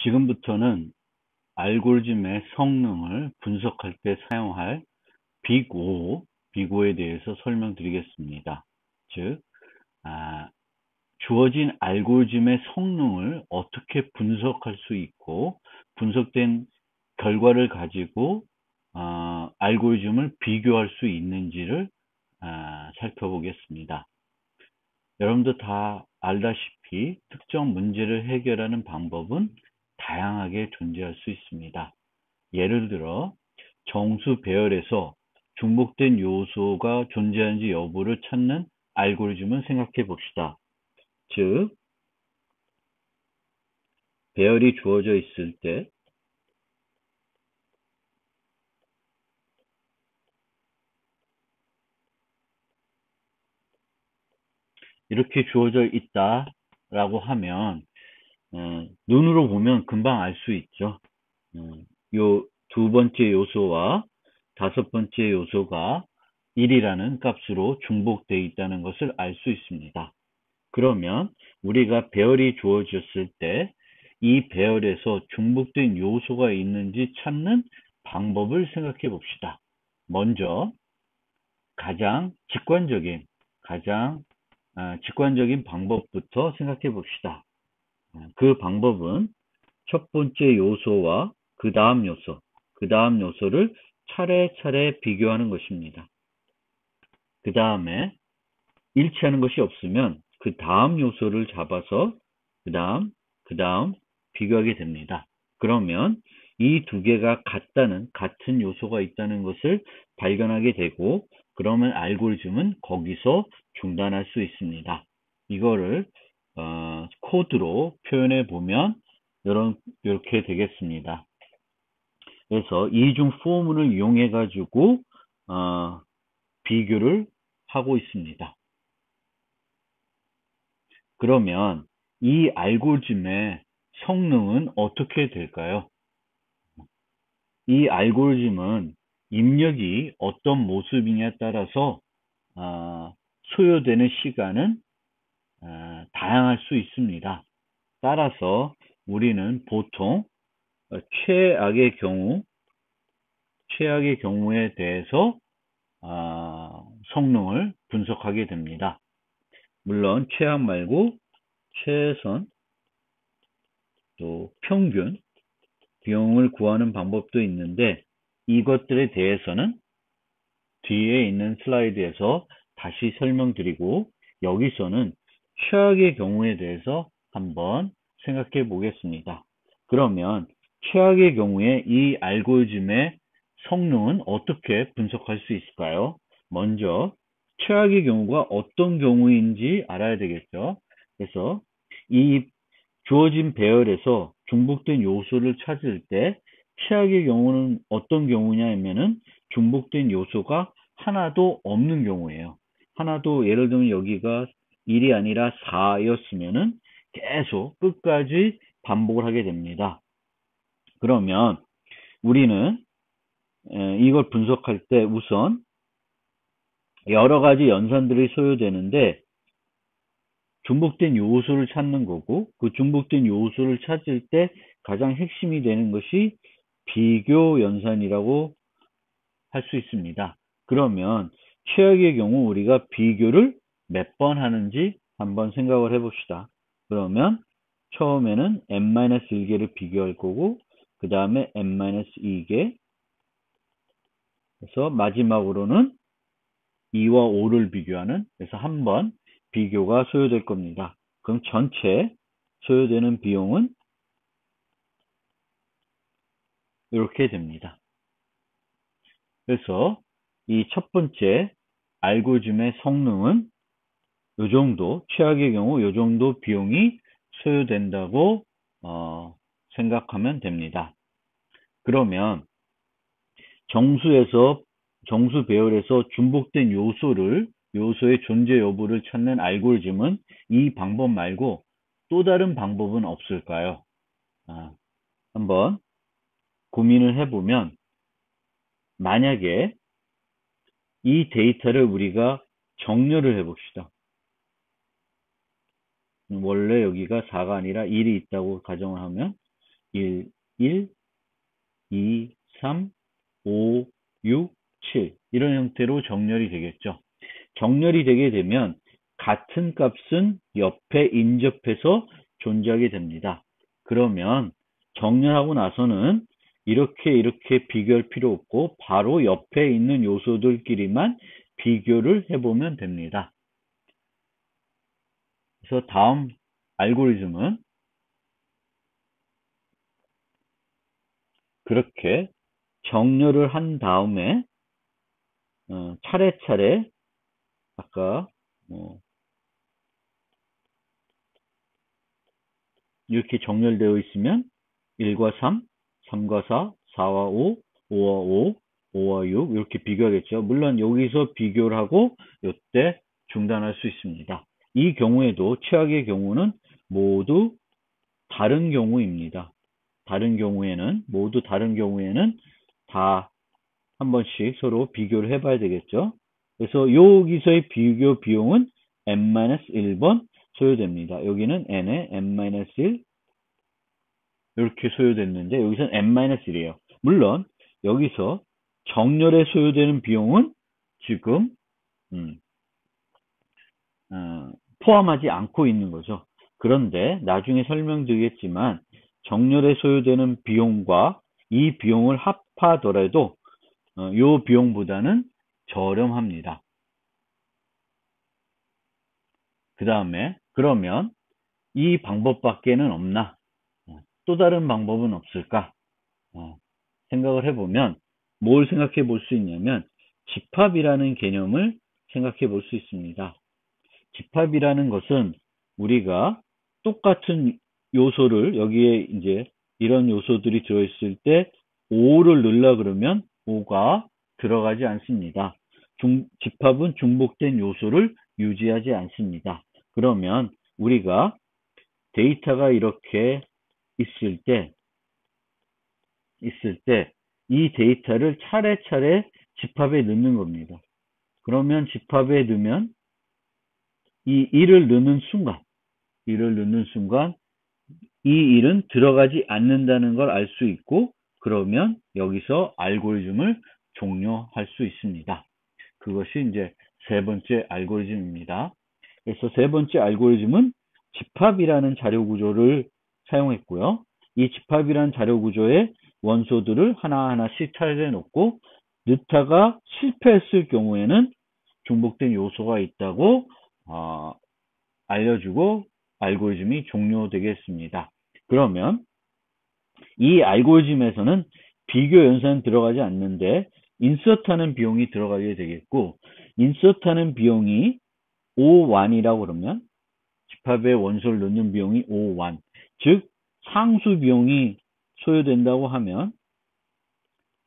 지금부터는 알고리즘의 성능을 분석할 때 사용할 빅5에 대해서 설명드리겠습니다. 즉, 주어진 알고리즘의 성능을 어떻게 분석할 수 있고, 분석된 결과를 가지고 알고리즘을 비교할 수 있는지를 살펴보겠습니다. 여러분도 다 알다시피 특정 문제를 해결하는 방법은 다양하게 존재할 수 있습니다. 예를 들어 정수 배열에서 중복된 요소가 존재하는지 여부를 찾는 알고리즘을 생각해 봅시다. 즉, 배열이 주어져 있을 때 이렇게 주어져 있다라고 하면 눈으로 보면 금방 알 수 있죠. 요 두 번째 요소와 다섯 번째 요소가 1이라는 값으로 중복되어 있다는 것을 알 수 있습니다. 그러면 우리가 배열이 주어졌을 때 이 배열에서 중복된 요소가 있는지 찾는 방법을 생각해 봅시다. 먼저 가장 직관적인 방법부터 생각해 봅시다. 그 방법은 첫 번째 요소와 그 다음 요소를 차례차례 비교하는 것입니다. 그 다음에 일치하는 것이 없으면 그 다음 요소를 잡아서 그 다음 비교하게 됩니다. 그러면 이 두 개가 같은 요소가 있다는 것을 발견하게 되고, 그러면 알고리즘은 거기서 중단할 수 있습니다. 이거를 코드로 표현해 보면 이렇게 되겠습니다. 그래서 이중 포문을 이용해 가지고 비교를 하고 있습니다. 그러면 이 알고리즘의 성능은 어떻게 될까요? 이 알고리즘은 입력이 어떤 모습이냐에 따라서 소요되는 시간은 다양할 수 있습니다. 따라서 우리는 보통 최악의 경우에 대해서 성능을 분석하게 됩니다. 물론 최악 말고 최선, 또 평균 비용을 구하는 방법도 있는데, 이것들에 대해서는 뒤에 있는 슬라이드에서 다시 설명드리고, 여기서는 최악의 경우에 대해서 한번 생각해 보겠습니다. 그러면 최악의 경우에 이 알고리즘의 성능은 어떻게 분석할 수 있을까요? 먼저 최악의 경우가 어떤 경우인지 알아야 되겠죠. 그래서 이 주어진 배열에서 중복된 요소를 찾을 때 최악의 경우는 어떤 경우냐 하면은 중복된 요소가 하나도 없는 경우예요. 하나도, 예를 들면 여기가 1이 아니라 4였으면은 계속 끝까지 반복을 하게 됩니다. 그러면 우리는 이걸 분석할 때 우선 여러 가지 연산들이 소요되는데, 중복된 요소를 찾는 거고, 그 중복된 요소를 찾을 때 가장 핵심이 되는 것이 비교 연산이라고 할 수 있습니다. 그러면 최악의 경우 우리가 비교를 몇 번 하는지 한번 생각을 해봅시다. 그러면 처음에는 n-1개를 비교할 거고, 그 다음에 n-2개, 그래서 마지막으로는 2와 5를 비교하는, 그래서 한 번 비교가 소요될 겁니다. 그럼 전체 소요되는 비용은 이렇게 됩니다. 그래서 이 첫 번째 알고리즘의 성능은 이 정도, 최악의 경우 이 정도 비용이 소요된다고 생각하면 됩니다. 그러면 정수 배열에서 중복된 요소의 존재 여부를 찾는 알고리즘은 이 방법 말고 또 다른 방법은 없을까요? 한번 고민을 해보면, 만약에 이 데이터를 우리가 정렬을 해봅시다. 원래 여기가 4가 아니라 1이 있다고 가정을 하면 1, 1, 2, 3, 5, 6, 7 이런 형태로 정렬이 되겠죠. 정렬이 되게 되면 같은 값은 옆에 인접해서 존재하게 됩니다. 그러면 정렬하고 나서는 이렇게 비교할 필요 없고 바로 옆에 있는 요소들끼리만 비교를 해보면 됩니다. 그래서 다음 알고리즘은 그렇게 정렬을 한 다음에 차례차례 아까 이렇게 정렬되어 있으면 1과 3, 3과 4, 4와 5, 5와 5, 5와 6 이렇게 비교하겠죠. 물론 여기서 비교를 하고 이때 중단할 수 있습니다. 이 경우에도 최악의 경우는 모두 다른 경우입니다. 모두 다른 경우에는 다 한 번씩 서로 비교를 해봐야 되겠죠. 그래서 여기서의 비교 비용은 n-1번 소요됩니다. 여기는 n에 n-1 이렇게 소요됐는데 여기서는 n-1이에요. 물론 여기서 정렬에 소요되는 비용은 지금 포함하지 않고 있는 거죠. 그런데 나중에 설명드리겠지만 정렬에 소요되는 비용과 이 비용을 합하더라도 이 비용보다는 저렴합니다. 그 다음에 그러면 이 방법밖에는 없나? 또 다른 방법은 없을까? 생각을 해보면 뭘 생각해 볼 수 있냐면 집합이라는 개념을 생각해 볼 수 있습니다. 집합이라는 것은 우리가 똑같은 요소를 여기에 이제 이런 요소들이 들어있을 때 5를 넣으려 그러면 5가 들어가지 않습니다. 집합은 중복된 요소를 유지하지 않습니다. 그러면 우리가 데이터가 이렇게 있을 때 이 데이터를 차례차례 집합에 넣는 겁니다. 그러면 집합에 넣으면 이 1을 넣는 순간 이 1은 들어가지 않는다는 걸 알 수 있고 그러면 여기서 알고리즘을 종료할 수 있습니다. 그것이 이제 세 번째 알고리즘입니다. 그래서 세 번째 알고리즘은 집합이라는 자료 구조를 사용했고요. 이 집합이라는 자료 구조에 원소들을 하나하나씩 차례 놓고 넣다가 실패했을 경우에는 중복된 요소가 있다고 알려주고 알고리즘이 종료되겠습니다. 그러면 이 알고리즘에서는 비교 연산은 들어가지 않는데 인서트하는 비용이 들어가게 되겠고 인서트하는 비용이 5완이라고 그러면 집합에 원소를 넣는 비용이 5완 즉 상수 비용이 소요된다고 하면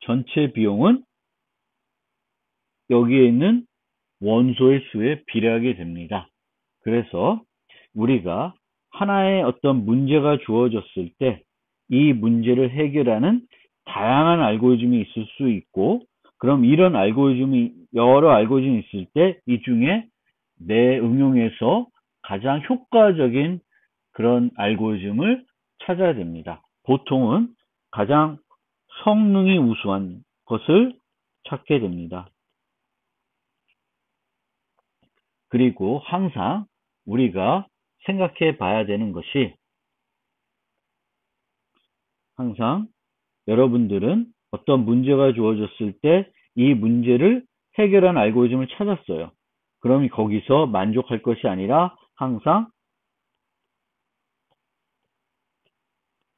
전체 비용은 여기에 있는 원소의 수에 비례하게 됩니다. 그래서 우리가 하나의 어떤 문제가 주어졌을 때 이 문제를 해결하는 다양한 알고리즘이 있을 수 있고 그럼 이런 여러 알고리즘이 있을 때 이 중에 내 응용에서 가장 효과적인 그런 알고리즘을 찾아야 됩니다. 보통은 가장 성능이 우수한 것을 찾게 됩니다. 그리고 항상 우리가 생각해 봐야 되는 것이 항상 여러분들은 어떤 문제가 주어졌을 때 이 문제를 해결한 알고리즘을 찾았어요. 그럼 거기서 만족할 것이 아니라 항상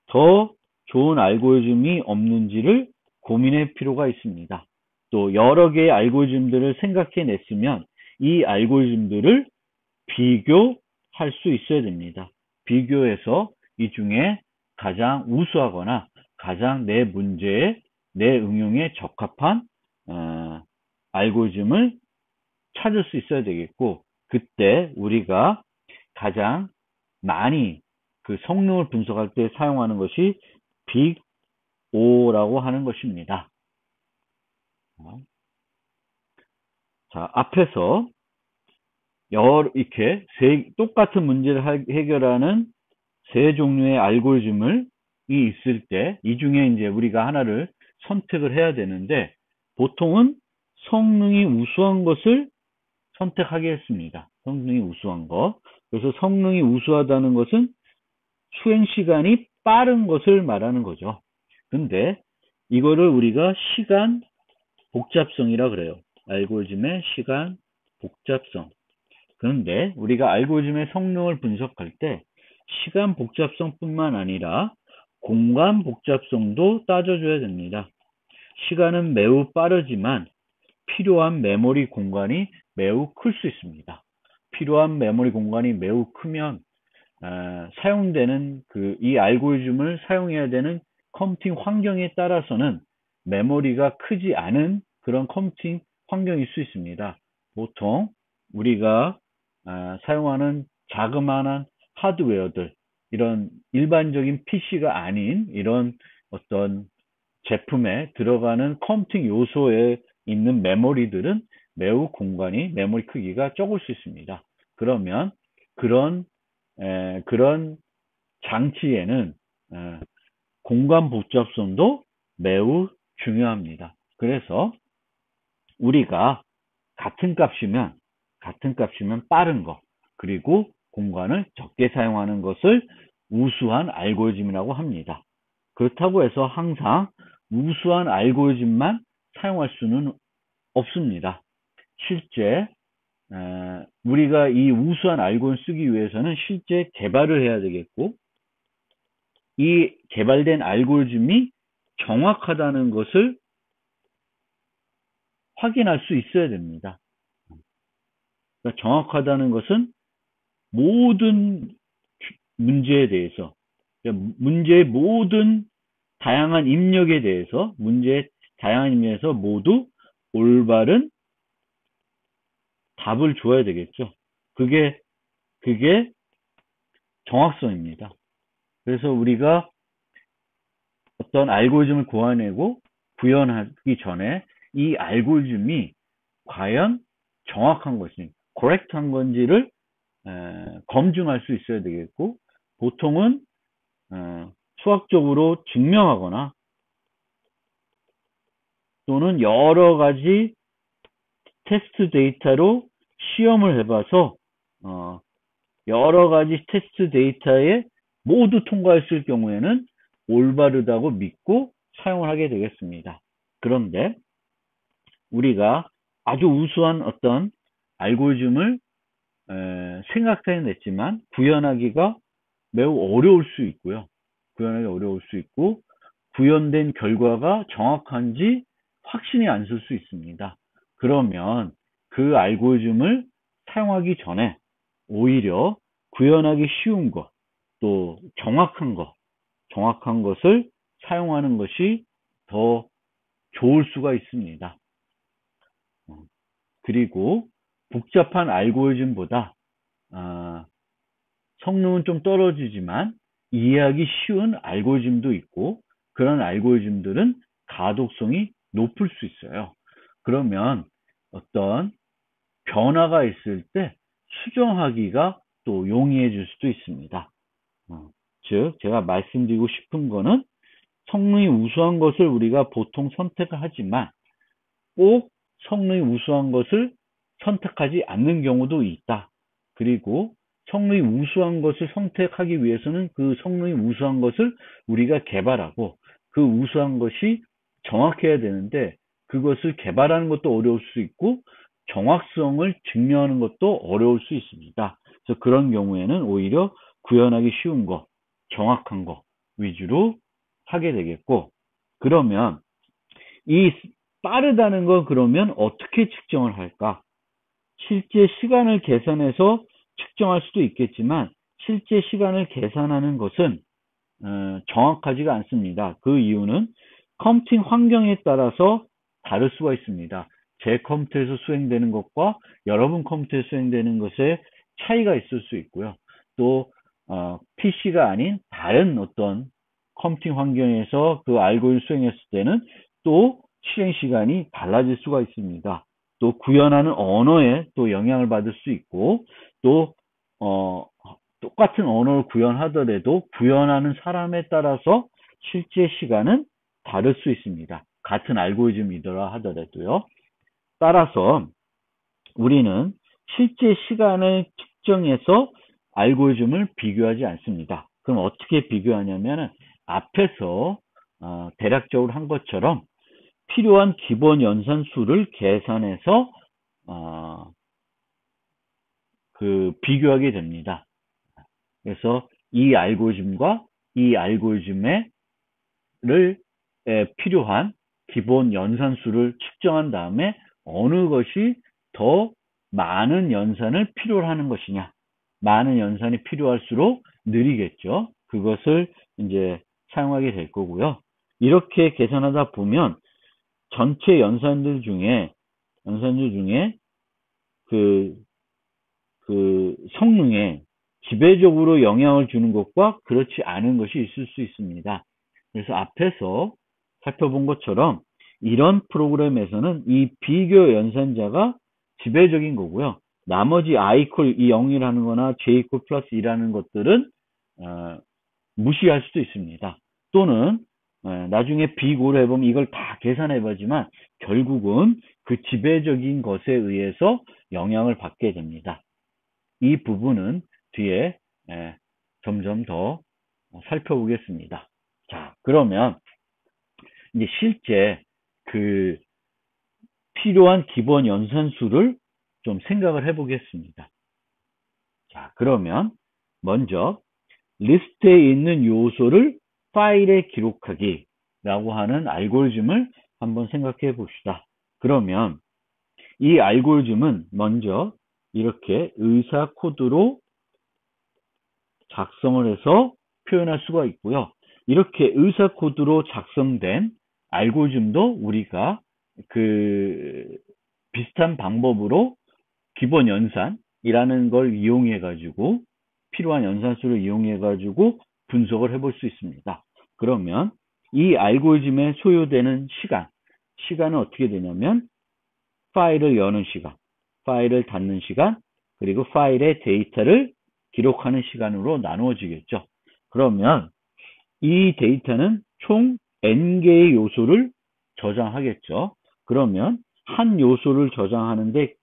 더 좋은 알고리즘이 없는지를 고민할 필요가 있습니다. 또 여러 개의 알고리즘들을 생각해 냈으면 이 알고리즘들을 비교할 수 있어야 됩니다. 비교해서 이 중에 가장 우수하거나 가장 내 문제에 내 응용에 적합한 알고리즘을 찾을 수 있어야 되겠고 그때 우리가 가장 많이 그 성능을 분석할 때 사용하는 것이 빅 O라고 하는 것입니다. 자, 앞에서 이렇게 똑같은 문제를 해결하는 세 종류의 알고리즘을 있을 때, 이 중에 이제 우리가 하나를 선택을 해야 되는데, 보통은 성능이 우수한 것을 선택하겠습니다. 성능이 우수한 거. 그래서 성능이 우수하다는 것은 수행 시간이 빠른 것을 말하는 거죠. 근데 이거를 우리가 시간 복잡성이라 그래요. 알고리즘의 시간 복잡성. 그런데 우리가 알고리즘의 성능을 분석할 때 시간 복잡성뿐만 아니라 공간 복잡성도 따져줘야 됩니다. 시간은 매우 빠르지만 필요한 메모리 공간이 매우 클 수 있습니다. 필요한 메모리 공간이 매우 크면 사용되는 이 알고리즘을 사용해야 되는 컴퓨팅 환경에 따라서는 메모리가 크지 않은 그런 컴퓨팅 환경일 수 있습니다. 보통 우리가 사용하는 자그마한 하드웨어들, 이런 일반적인 PC가 아닌 이런 어떤 제품에 들어가는 컴퓨팅 요소에 있는 메모리들은 매우 메모리 크기가 적을 수 있습니다. 그러면 그런 그런 장치에는 공간 복잡성도 매우 중요합니다. 그래서 우리가 같은 값이면 빠른 거, 그리고 공간을 적게 사용하는 것을 우수한 알고리즘이라고 합니다. 그렇다고 해서 항상 우수한 알고리즘만 사용할 수는 없습니다. 실제 우리가 이 우수한 알고리즘 쓰기 위해서는 실제 개발을 해야 되겠고, 이 개발된 알고리즘이 정확하다는 것을 확인할 수 있어야 됩니다. 그러니까 정확하다는 것은 모든 문제에 대해서, 그러니까 문제의 모든 다양한 입력에 대해서, 문제의 다양한 입력에서 모두 올바른 답을 줘야 되겠죠. 그게 정확성입니다. 그래서 우리가 어떤 알고리즘을 고안하고 구현하기 전에 이 알고리즘이 과연 정확한 것인지, correct한 건지를 검증할 수 있어야 되겠고, 보통은 수학적으로 증명하거나 또는 여러 가지 테스트 데이터로 시험을 해봐서 여러 가지 테스트 데이터에 모두 통과했을 경우에는 올바르다고 믿고 사용을 하게 되겠습니다. 그런데 우리가 아주 우수한 어떤 알고리즘을 생각해냈지만 구현하기가 매우 어려울 수 있고요. 구현하기 어려울 수 있고, 구현된 결과가 정확한지 확신이 안 설 수 있습니다. 그러면 그 알고리즘을 사용하기 전에 오히려 구현하기 쉬운 것, 또 정확한 것을 사용하는 것이 더 좋을 수가 있습니다. 그리고 복잡한 알고리즘보다 성능은 좀 떨어지지만 이해하기 쉬운 알고리즘도 있고, 그런 알고리즘들은 가독성이 높을 수 있어요. 그러면 어떤 변화가 있을 때 수정하기가 또 용이해질 수도 있습니다. 즉 제가 말씀드리고 싶은 거는 성능이 우수한 것을 우리가 보통 선택을 하지만 꼭 성능이 우수한 것을 선택하지 않는 경우도 있다. 그리고 성능이 우수한 것을 선택하기 위해서는 그 성능이 우수한 것을 우리가 개발하고, 그 우수한 것이 정확해야 되는데 그것을 개발하는 것도 어려울 수 있고 정확성을 증명하는 것도 어려울 수 있습니다. 그래서 그런 경우에는 오히려 구현하기 쉬운 거, 정확한 거 위주로 하게 되겠고, 그러면 이 빠르다는 건 그러면 어떻게 측정을 할까? 실제 시간을 계산해서 측정할 수도 있겠지만 실제 시간을 계산하는 것은 정확하지가 않습니다. 그 이유는 컴퓨팅 환경에 따라서 다를 수가 있습니다. 제 컴퓨터에서 수행되는 것과 여러분 컴퓨터에서 수행되는 것에 차이가 있을 수 있고요. 또 PC가 아닌 다른 어떤 컴퓨팅 환경에서 그 알고리즘 수행했을 때는 또 실행 시간이 달라질 수가 있습니다. 또 구현하는 언어에 또 영향을 받을 수 있고, 또 똑같은 언어를 구현하더라도 구현하는 사람에 따라서 실제 시간은 다를 수 있습니다. 같은 알고리즘이더라 하더라도요. 따라서 우리는 실제 시간을 측정해서 알고리즘을 비교하지 않습니다. 그럼 어떻게 비교하냐면 앞에서 대략적으로 한 것처럼 필요한 기본 연산수를 계산해서 비교하게 됩니다. 그래서 이 알고리즘과 이 알고리즘에 필요한 기본 연산수를 측정한 다음에 어느 것이 더 많은 연산을 필요로 하는 것이냐. 많은 연산이 필요할수록 느리겠죠. 그것을 이제 사용하게 될 거고요. 이렇게 계산하다 보면 전체 연산들 중에 그, 성능에 지배적으로 영향을 주는 것과 그렇지 않은 것이 있을 수 있습니다. 그래서 앞에서 살펴본 것처럼 이런 프로그램에서는 이 비교 연산자가 지배적인 거고요. 나머지 i 이퀄 0이라는 거나 j 이퀄 플러스 2라는 것들은 무시할 수도 있습니다. 또는 나중에 비교를 해보면 이걸 다 계산해보지만 결국은 그 지배적인 것에 의해서 영향을 받게 됩니다. 이 부분은 뒤에 점점 더 살펴보겠습니다. 자, 그러면 이제 실제 필요한 기본 연산수를 좀 생각을 해보겠습니다. 자, 그러면 먼저 리스트에 있는 요소를 파일에 기록하기라고 하는 알고리즘을 한번 생각해 봅시다. 그러면 이 알고리즘은 먼저 이렇게 의사 코드로 작성을 해서 표현할 수가 있고요. 이렇게 의사 코드로 작성된 알고리즘도 우리가 비슷한 방법으로 기본 연산이라는 걸 이용해 가지고 필요한 연산수를 이용해 가지고 분석을 해볼 수 있습니다. 그러면 이 알고리즘에 소요되는 시간은 어떻게 되냐면 파일을 여는 시간, 파일을 닫는 시간, 그리고 파일의 데이터를 기록하는 시간으로 나누어지겠죠. 그러면 이 데이터는 총 n개의 요소를 저장하겠죠. 그러면 한 요소를 저장하는데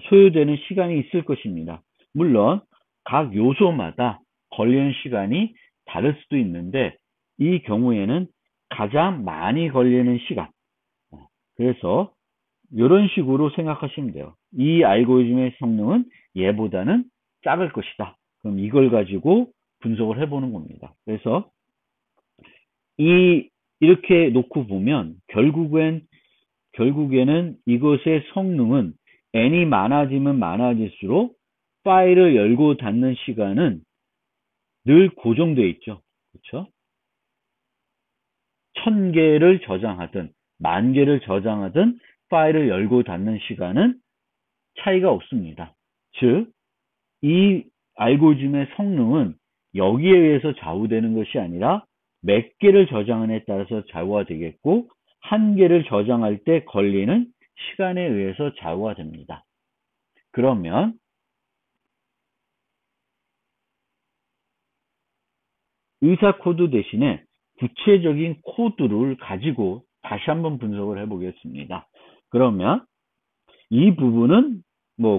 소요되는 시간이 있을 것입니다. 물론 각 요소마다 걸리는 시간이 다를 수도 있는데 이 경우에는 가장 많이 걸리는 시간. 그래서 이런 식으로 생각하시면 돼요. 이 알고리즘의 성능은 얘보다는 작을 것이다. 그럼 이걸 가지고 분석을 해보는 겁니다. 그래서 이렇게 놓고 보면 결국에는 이것의 성능은 n이 많아지면 많아질수록 파일을 열고 닫는 시간은 늘 고정되어 있죠. 그렇죠? 1000개를 저장하든 10,000개를 저장하든 파일을 열고 닫는 시간은 차이가 없습니다. 즉, 이 알고리즘의 성능은 여기에 의해서 좌우되는 것이 아니라 몇 개를 저장하느냐에 따라서 좌우가 되겠고 한 개를 저장할 때 걸리는 시간에 의해서 좌우가 됩니다. 그러면 의사 코드 대신에 구체적인 코드를 가지고 다시 한번 분석을 해보겠습니다. 그러면 이 부분은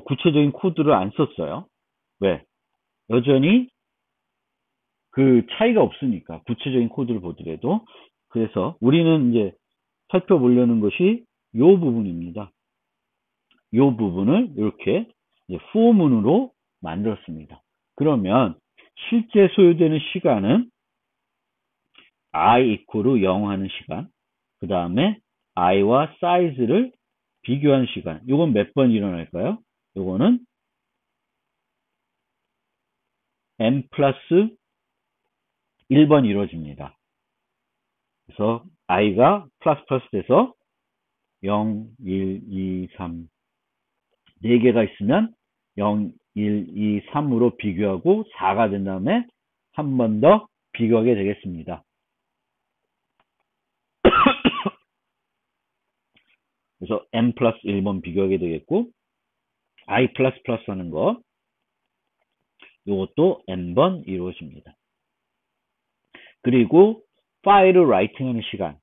구체적인 코드를 안 썼어요. 왜? 여전히 차이가 없으니까 구체적인 코드를 보더라도. 그래서 우리는 이제 살펴보려는 것이 이 부분입니다. 이 부분을 이렇게 후문으로 만들었습니다. 그러면 실제 소요되는 시간은 i 이퀄 0 하는 시간, 그 다음에 i와 사이즈를 비교하는 시간. 이건 몇 번 일어날까요? 이거는 n 플러스 1번 이루어집니다. 그래서 i가 플러스 돼서 0, 1, 2, 3 4개가 있으면 0, 1, 2, 3으로 비교하고 4가 된 다음에 한 번 더 비교하게 되겠습니다. 그래서 n 플러스 1번 비교하게 되겠고 i 플러스 하는 거 이것도 n번 이루어집니다. 그리고 파일을 라이팅하는 시간이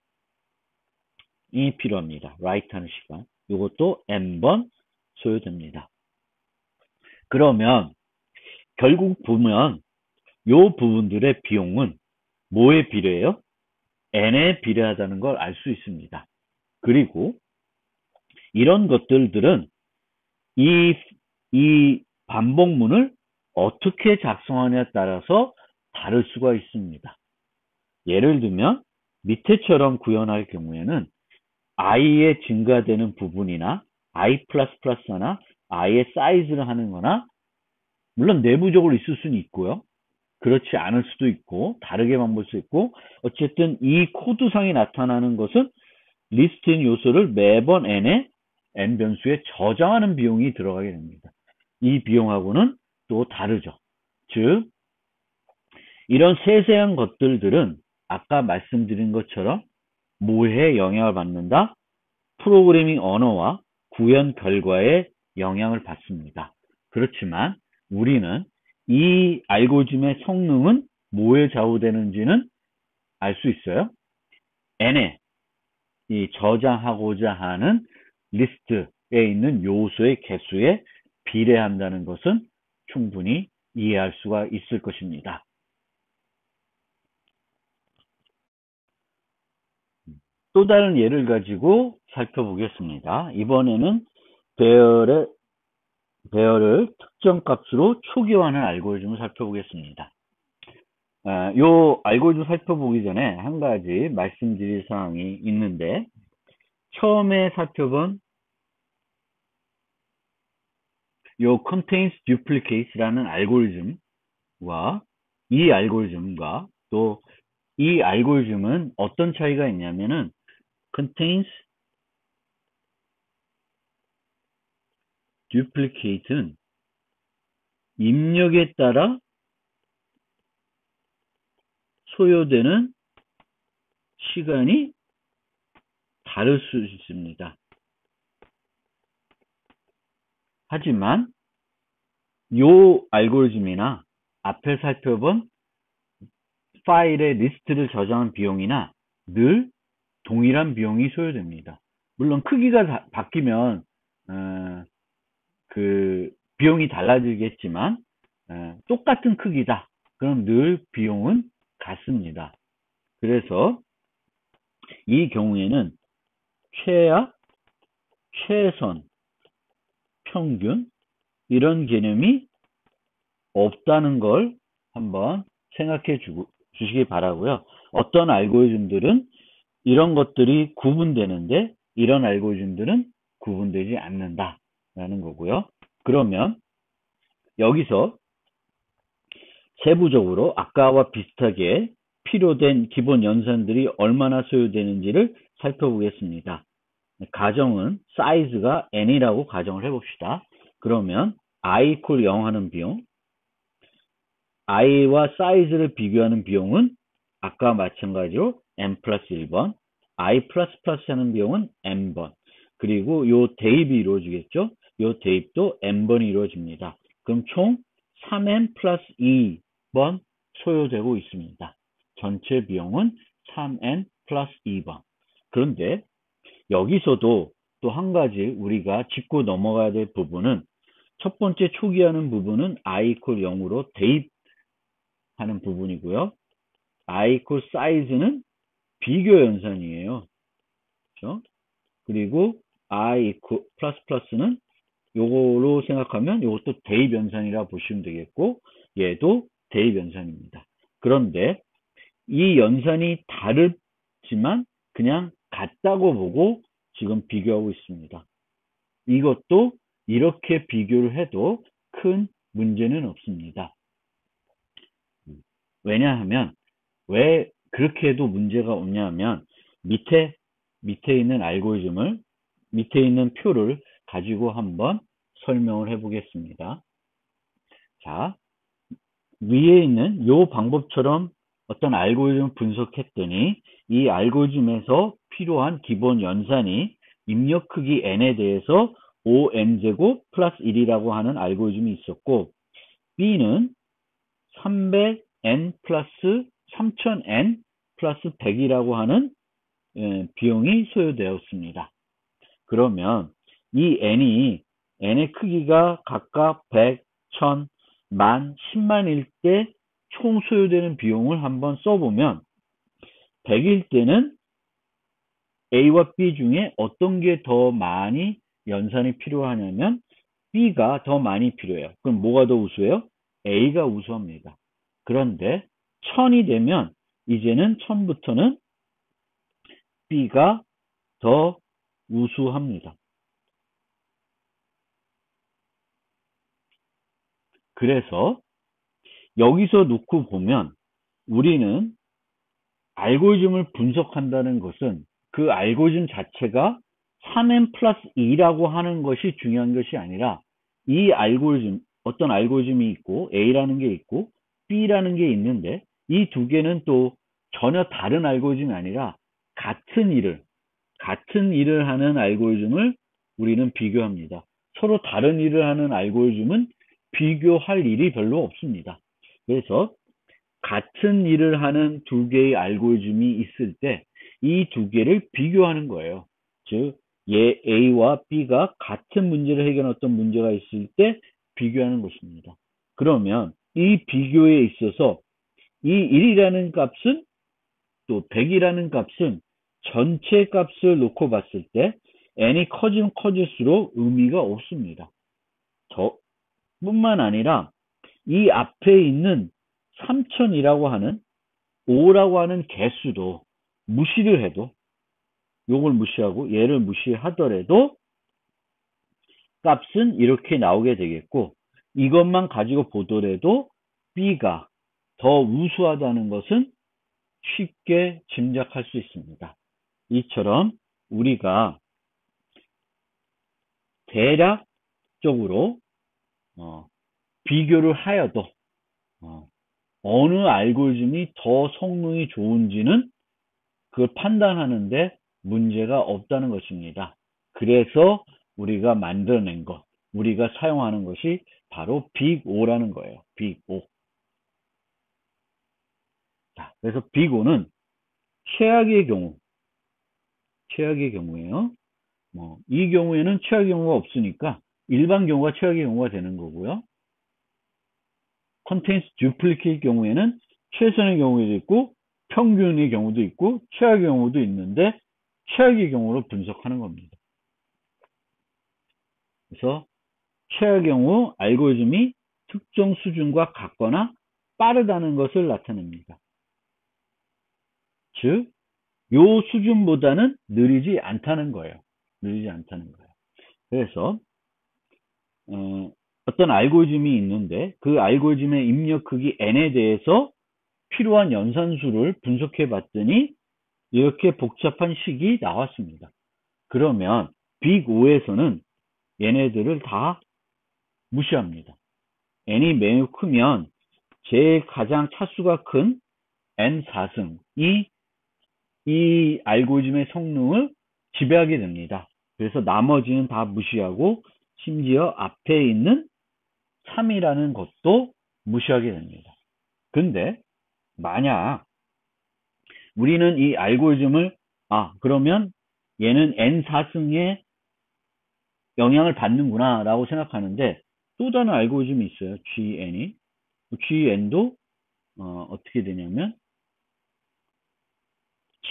필요합니다. 라이트하는 시간. 이것도 n번 소요됩니다. 그러면 결국 보면 이 부분들의 비용은 뭐에 비례해요? n에 비례하다는 걸 알 수 있습니다. 그리고 이런 것들은 이 반복문을 어떻게 작성하냐에 따라서 다를 수가 있습니다. 예를 들면 밑에처럼 구현할 경우에는 i의 증가되는 부분이나 i++나 i의 사이즈를 하는 거나 물론 내부적으로 있을 수는 있고요. 그렇지 않을 수도 있고 다르게만 볼 수 있고 어쨌든 이 코드상에 나타나는 것은 리스트인 요소를 매번 n 변수에 저장하는 비용이 들어가게 됩니다. 이 비용하고는 또 다르죠. 즉 이런 세세한 것들은 아까 말씀드린 것처럼 뭐에 영향을 받는다? 프로그래밍 언어와 구현 결과에 영향을 받습니다. 그렇지만 우리는 이 알고리즘의 성능은 뭐에 좌우되는지는 알 수 있어요. n에 이 저장하고자 하는 리스트에 있는 요소의 개수에 비례한다는 것은 충분히 이해할 수가 있을 것입니다. 또 다른 예를 가지고 살펴보겠습니다. 이번에는 배열을 특정 값으로 초기화하는 알고리즘을 살펴보겠습니다. 이 알고리즘 살펴보기 전에 한 가지 말씀드릴 사항이 있는데 처음에 살펴본 이 contains duplicate라는 알고리즘과 이 알고리즘과 또 이 알고리즘은 어떤 차이가 있냐면은 contains duplicate는 입력에 따라 소요되는 시간이 다를 수 있습니다. 하지만 이 알고리즘이나 앞에 살펴본 파일의 리스트를 저장한 비용이나 늘 동일한 비용이 소요됩니다. 물론 크기가 바뀌면 그 비용이 달라지겠지만 똑같은 크기다. 그럼 늘 비용은 같습니다. 그래서 이 경우에는 최하, 최선, 평균 이런 개념이 없다는 걸 한번 생각해 주시기 바라고요. 어떤 알고리즘들은 이런 것들이 구분되는데 이런 알고리즘들은 구분되지 않는다라는 거고요. 그러면 여기서 세부적으로 아까와 비슷하게 필요된 기본 연산들이 얼마나 소요되는지를 살펴보겠습니다. 가정은 사이즈가 n이라고 가정을 해봅시다. 그러면 i equal 0 하는 비용, i와 사이즈를 비교하는 비용은 아까 마찬가지로 n 플러스 1번, i 플러스 플러스 하는 비용은 n번, 그리고 요 대입이 이루어지겠죠? 요 대입도 n번이 이루어집니다. 그럼 총 3n 플러스 2번 소요되고 있습니다. 전체 비용은 3n 플러스 2번. 그런데 여기서도 또 한 가지 우리가 짚고 넘어가야 될 부분은 첫 번째 초기화하는 부분은 i equal 0으로 대입하는 부분이고요. i equal 사이즈는 비교 연산이에요. 그렇죠? 그리고 i equal 플러스 플러스는 요거로 생각하면 요것도 대입 연산이라 보시면 되겠고 얘도 대입 연산입니다. 그런데 이 연산이 다르지만 그냥 같다고 보고 지금 비교하고 있습니다. 이것도 이렇게 비교를 해도 큰 문제는 없습니다. 왜냐하면 왜 그렇게 해도 문제가 없냐면 밑에 있는 알고리즘을 밑에 있는 표를 가지고 한번 설명을 해 보겠습니다. 자, 위에 있는 이 방법처럼 어떤 알고리즘을 분석했더니 이 알고리즘에서 필요한 기본 연산이 입력 크기 n에 대해서 5n제곱 플러스 1이라고 하는 알고리즘이 있었고 B는 300n 플러스 3000n 플러스 100이라고 하는 비용이 소요되었습니다. 그러면 이 n의 크기가 각각 100, 1000, 만, 10만일 때 총 소요되는 비용을 한번 써보면 100일 때는 A와 B 중에 어떤 게 더 많이 연산이 필요하냐면 B가 더 많이 필요해요. 그럼 뭐가 더 우수해요? A가 우수합니다. 그런데 1000이 되면 이제는 1000부터는 B가 더 우수합니다. 그래서 여기서 놓고 보면 우리는 알고리즘을 분석한다는 것은 그 알고리즘 자체가 3n 플러스 2라고 하는 것이 중요한 것이 아니라 이 알고리즘, 어떤 알고리즘이 있고 A라는 게 있고 B라는 게 있는데 이 두 개는 또 전혀 다른 알고리즘이 아니라 같은 일을 하는 알고리즘을 우리는 비교합니다. 서로 다른 일을 하는 알고리즘은 비교할 일이 별로 없습니다. 그래서 같은 일을 하는 두 개의 알고리즘이 있을 때 이 두 개를 비교하는 거예요. 즉, A와 B가 같은 문제를 해결한 어떤 문제가 있을 때 비교하는 것입니다. 그러면 이 비교에 있어서 이 1이라는 값은 또 100이라는 값은 전체 값을 놓고 봤을 때 n이 커지면 커질수록 의미가 없습니다. 뿐만 아니라 이 앞에 있는 3000이라고 하는 5라고 하는 개수도 무시를 해도 요걸 무시하고 얘를 무시하더라도 값은 이렇게 나오게 되겠고 이것만 가지고 보더라도 B가 더 우수하다는 것은 쉽게 짐작할 수 있습니다. 이처럼 우리가 대략적으로 비교를 하여도 어느 알고리즘이 더 성능이 좋은지는 그걸 판단하는데 문제가 없다는 것입니다. 그래서 우리가 만들어낸 것, 우리가 사용하는 것이 바로 빅5라는 거예요. 빅5. 자, 그래서 빅5는 최악의 경우예요. 이 경우에는 최악의 경우가 없으니까 일반 경우가 최악의 경우가 되는 거고요. 컨텐츠 듀플리케이트 경우에는 최선의 경우도 있고 평균의 경우도 있고 최악의 경우도 있는데 최악의 경우로 분석하는 겁니다. 그래서 최악의 경우 알고리즘이 특정 수준과 같거나 빠르다는 것을 나타냅니다. 즉, 요 수준보다는 느리지 않다는 거예요. 그래서 어떤 알고리즘이 있는데 그 알고리즘의 입력 크기 n에 대해서 필요한 연산수를 분석해 봤더니 이렇게 복잡한 식이 나왔습니다. 그러면 빅5에서는 얘네들을 다 무시합니다. n이 매우 크면 제일 가장 차수가 큰 n4승이 이 알고리즘의 성능을 지배하게 됩니다. 그래서 나머지는 다 무시하고 심지어 앞에 있는 3이라는 것도 무시하게 됩니다. 근데 만약 우리는 이 알고리즘을 그러면 얘는 n4승에 영향을 받는구나 라고 생각하는데 또 다른 알고리즘이 있어요. GN도 어떻게 되냐면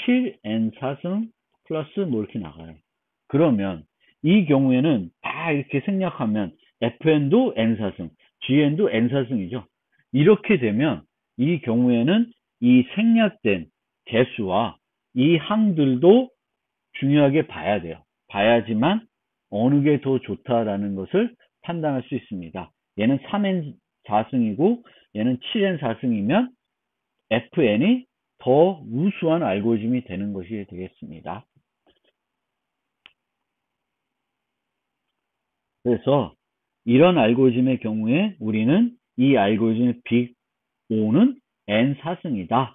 7n4승 플러스 뭐 이렇게 나가요. 그러면 이 경우에는 다 이렇게 생략하면 FN도 n4승, GN도 n4승이죠. 이렇게 되면 이 경우에는 이 생략된 개수와 이 항들도 중요하게 봐야 돼요. 봐야지만 어느 게 더 좋다라는 것을 판단할 수 있습니다. 얘는 3n 4승이고 얘는 7n 4승이면 FN이 더 우수한 알고리즘이 되는 것이 되겠습니다. 그래서 이런 알고리즘의 경우에 우리는 이 알고리즘의 빅5는 n4승이다.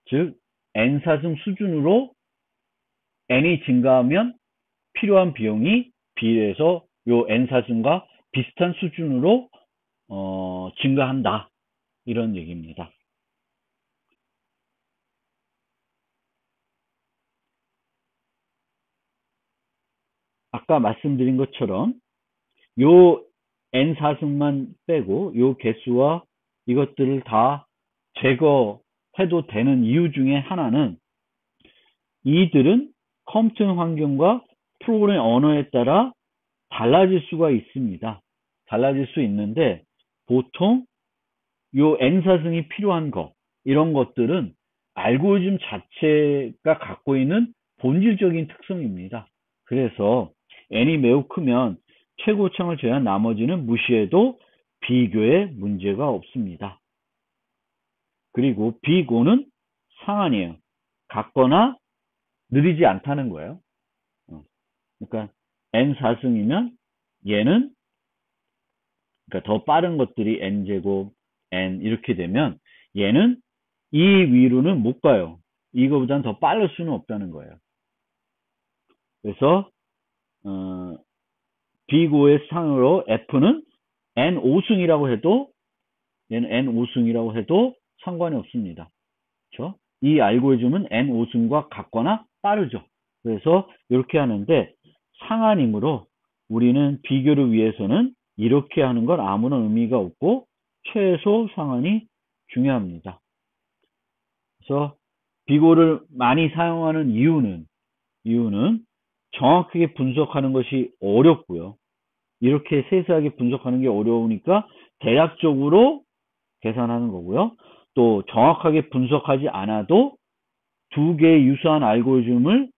즉 n4승 수준으로 n이 증가하면 필요한 비용이 B에서 요 n4승과 비슷한 수준으로 증가한다. 이런 얘기입니다. 아까 말씀드린 것처럼 요 n4승만 빼고 요 개수와 이것들을 다 제거해도 되는 이유 중에 하나는 이들은 컴퓨터 환경과 프로그램 언어에 따라 달라질 수가 있습니다. 달라질 수 있는데 보통 요 n사승이 필요한 거 이런 것들은 알고리즘 자체가 갖고 있는 본질적인 특성입니다. 그래서 n이 매우 크면 최고창을 제외한 나머지는 무시해도 비교에 문제가 없습니다. 그리고 비고는 상한이에요. 같거나 느리지 않다는 거예요. 그러니까 n4승이면 얘는 그러니까 더 빠른 것들이 n제곱, n 이렇게 되면 얘는 이 위로는 못 가요. 이거보다는 더 빠를 수는 없다는 거예요. 그래서 비고의 상으로 f는 n5승이라고 해도 얘는 n5승이라고 해도 상관이 없습니다. 그렇죠? 이 알고리즘은 n5승과 같거나 빠르죠. 그래서 이렇게 하는데 상한이므로 우리는 비교를 위해서는 이렇게 하는 건 아무런 의미가 없고 최소 상한이 중요합니다. 그래서 비고를 많이 사용하는 이유는 정확하게 분석하는 것이 어렵고요. 이렇게 세세하게 분석하는 게 어려우니까 대략적으로 계산하는 거고요. 또 정확하게 분석하지 않아도 두 개의 유사한 알고리즘을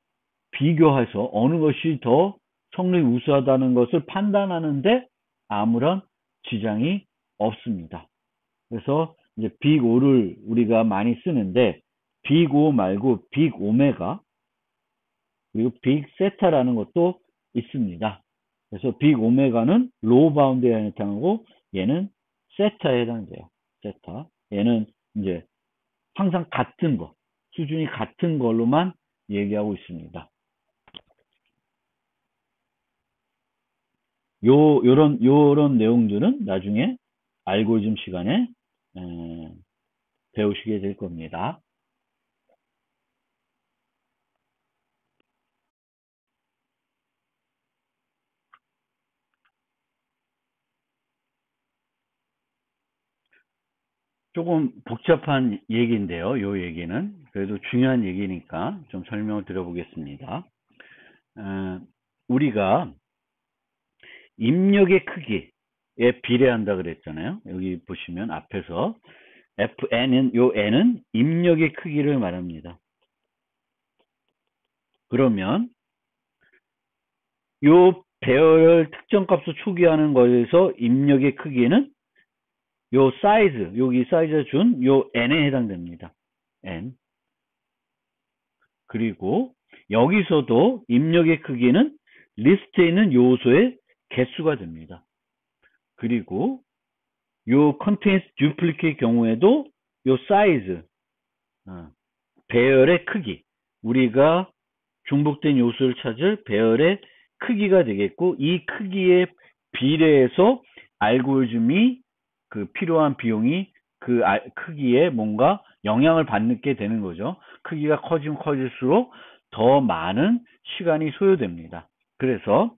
비교해서 어느 것이 더 성능이 우수하다는 것을 판단하는데 아무런 지장이 없습니다. 그래서 이제 빅5를 우리가 많이 쓰는데 빅5 말고 빅오메가 그리고 빅세타라는 것도 있습니다. 그래서 빅오메가는 로우 바운드에 해당하고 얘는 세타에 해당돼요. 세타. 얘는 이제 항상 같은 거, 수준이 같은 걸로만 얘기하고 있습니다. 요런 내용들은 나중에 알고리즘 시간에 배우시게 될 겁니다. 조금 복잡한 얘기인데요. 요 얘기는 그래도 중요한 얘기니까 좀 설명을 드려보겠습니다. 우리가 입력의 크기에 비례한다 그랬잖아요. 여기 보시면 앞에서 fn은 요 n은 입력의 크기를 말합니다. 그러면 요 배열 특정 값을 초기화하는 거에서 입력의 크기는 요 사이즈, 여기 사이즈에 준 요 n에 해당됩니다. n. 그리고 여기서도 입력의 크기는 리스트에 있는 요소의 개수가 됩니다. 그리고 요 컨테인스 듀플리케이트 경우에도 요 사이즈, 배열의 크기, 우리가 중복된 요소를 찾을 배열의 크기가 되겠고 이 크기에 비례해서 알고리즘이 그 필요한 비용이 그 크기에 뭔가 영향을 받게 되는 거죠. 크기가 커지면 커질수록 더 많은 시간이 소요됩니다. 그래서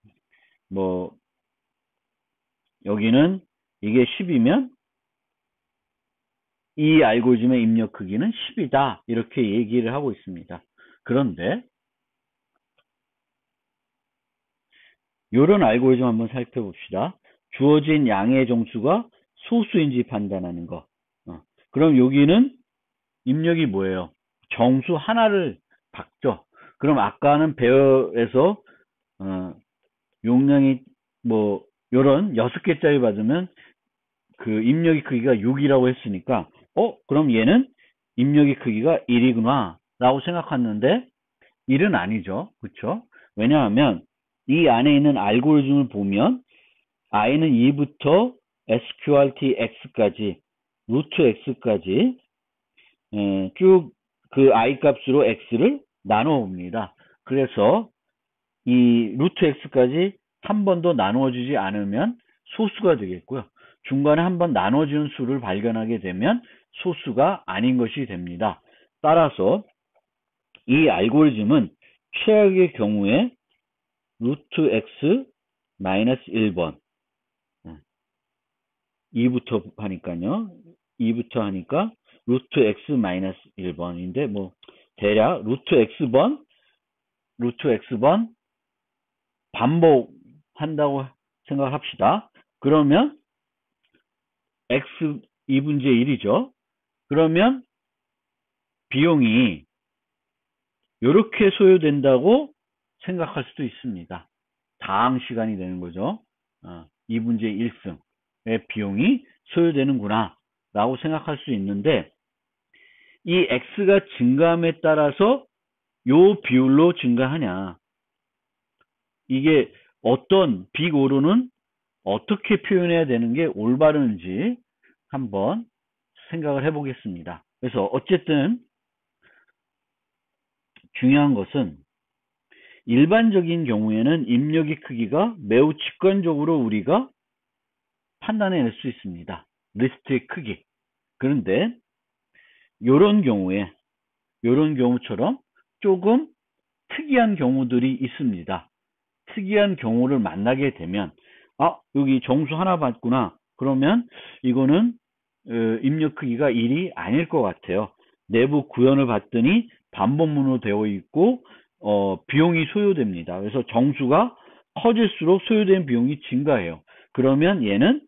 뭐 여기는 이게 10이면 이 알고리즘의 입력 크기는 10이다 이렇게 얘기를 하고 있습니다. 그런데 이런 알고리즘 한번 살펴봅시다. 주어진 양의 정수가 소수인지 판단하는 거. 그럼 여기는 입력이 뭐예요? 정수 하나를 박죠. 그럼 아까는 배열에서 용량이 뭐 요런 6개짜리 받으면 그 입력의 크기가 6이라고 했으니까 그럼 얘는 입력의 크기가 1이구나 라고 생각했는데 1은 아니죠. 그쵸? 왜냐하면 이 안에 있는 알고리즘을 보면 i는 2부터 sqrt x까지 루트 x까지 쭉 그 i 값으로 x를 나눠 봅니다. 그래서 이 루트 x까지 한 번도 나누어지지 않으면 소수가 되겠고요. 중간에 한 번 나눠지는 수를 발견하게 되면 소수가 아닌 것이 됩니다. 따라서 이 알고리즘은 최악의 경우에 루트 x 마이너스 1번. 2부터 하니까요. 2부터 하니까 루트 x 마이너스 1번인데 뭐 대략 루트 x번 반복한다고 생각합시다. 그러면 x 2분의 1이죠. 그러면 비용이 이렇게 소요된다고 생각할 수도 있습니다. 다항 시간이 되는 거죠. 2분의 1승의 비용이 소요되는구나 라고 생각할 수 있는데, 이 x가 증가함에 따라서 요 비율로 증가하냐, 이게 어떤 빅오로는 어떻게 표현해야 되는 게 올바른지 한번 생각을 해보겠습니다. 그래서 어쨌든 중요한 것은 일반적인 경우에는 입력의 크기가 매우 직관적으로 우리가 판단해낼 수 있습니다. 리스트의 크기. 그런데 이런 경우처럼 조금 특이한 경우들이 있습니다. 특이한 경우를 만나게 되면 여기 정수 하나 받구나. 그러면 이거는 입력 크기가 1이 아닐 것 같아요. 내부 구현을 봤더니 반복문으로 되어 있고 비용이 소요됩니다. 그래서 정수가 커질수록 소요된 비용이 증가해요. 그러면 얘는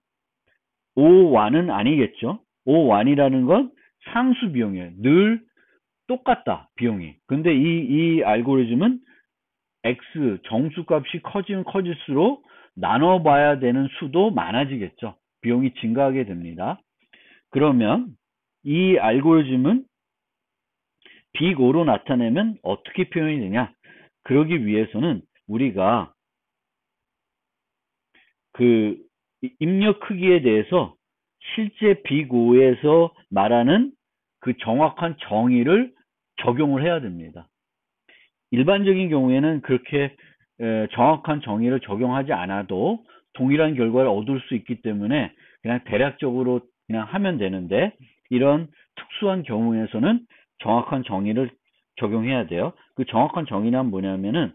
O1은 아니겠죠. O1이라는 건 상수 비용이에요. 늘 똑같다, 비용이. 근데 이 알고리즘은 X 정수값이 커지면 커질수록 나눠봐야 되는 수도 많아지겠죠. 비용이 증가하게 됩니다. 그러면 이 알고리즘은 빅5로 나타내면 어떻게 표현이 되냐? 그러기 위해서는 우리가 그 입력 크기에 대해서 실제 빅5에서 말하는 그 정확한 정의를 적용을 해야 됩니다. 일반적인 경우에는 그렇게 정확한 정의를 적용하지 않아도 동일한 결과를 얻을 수 있기 때문에 그냥 대략적으로 그냥 하면 되는데, 이런 특수한 경우에서는 정확한 정의를 적용해야 돼요. 그 정확한 정의는 뭐냐면은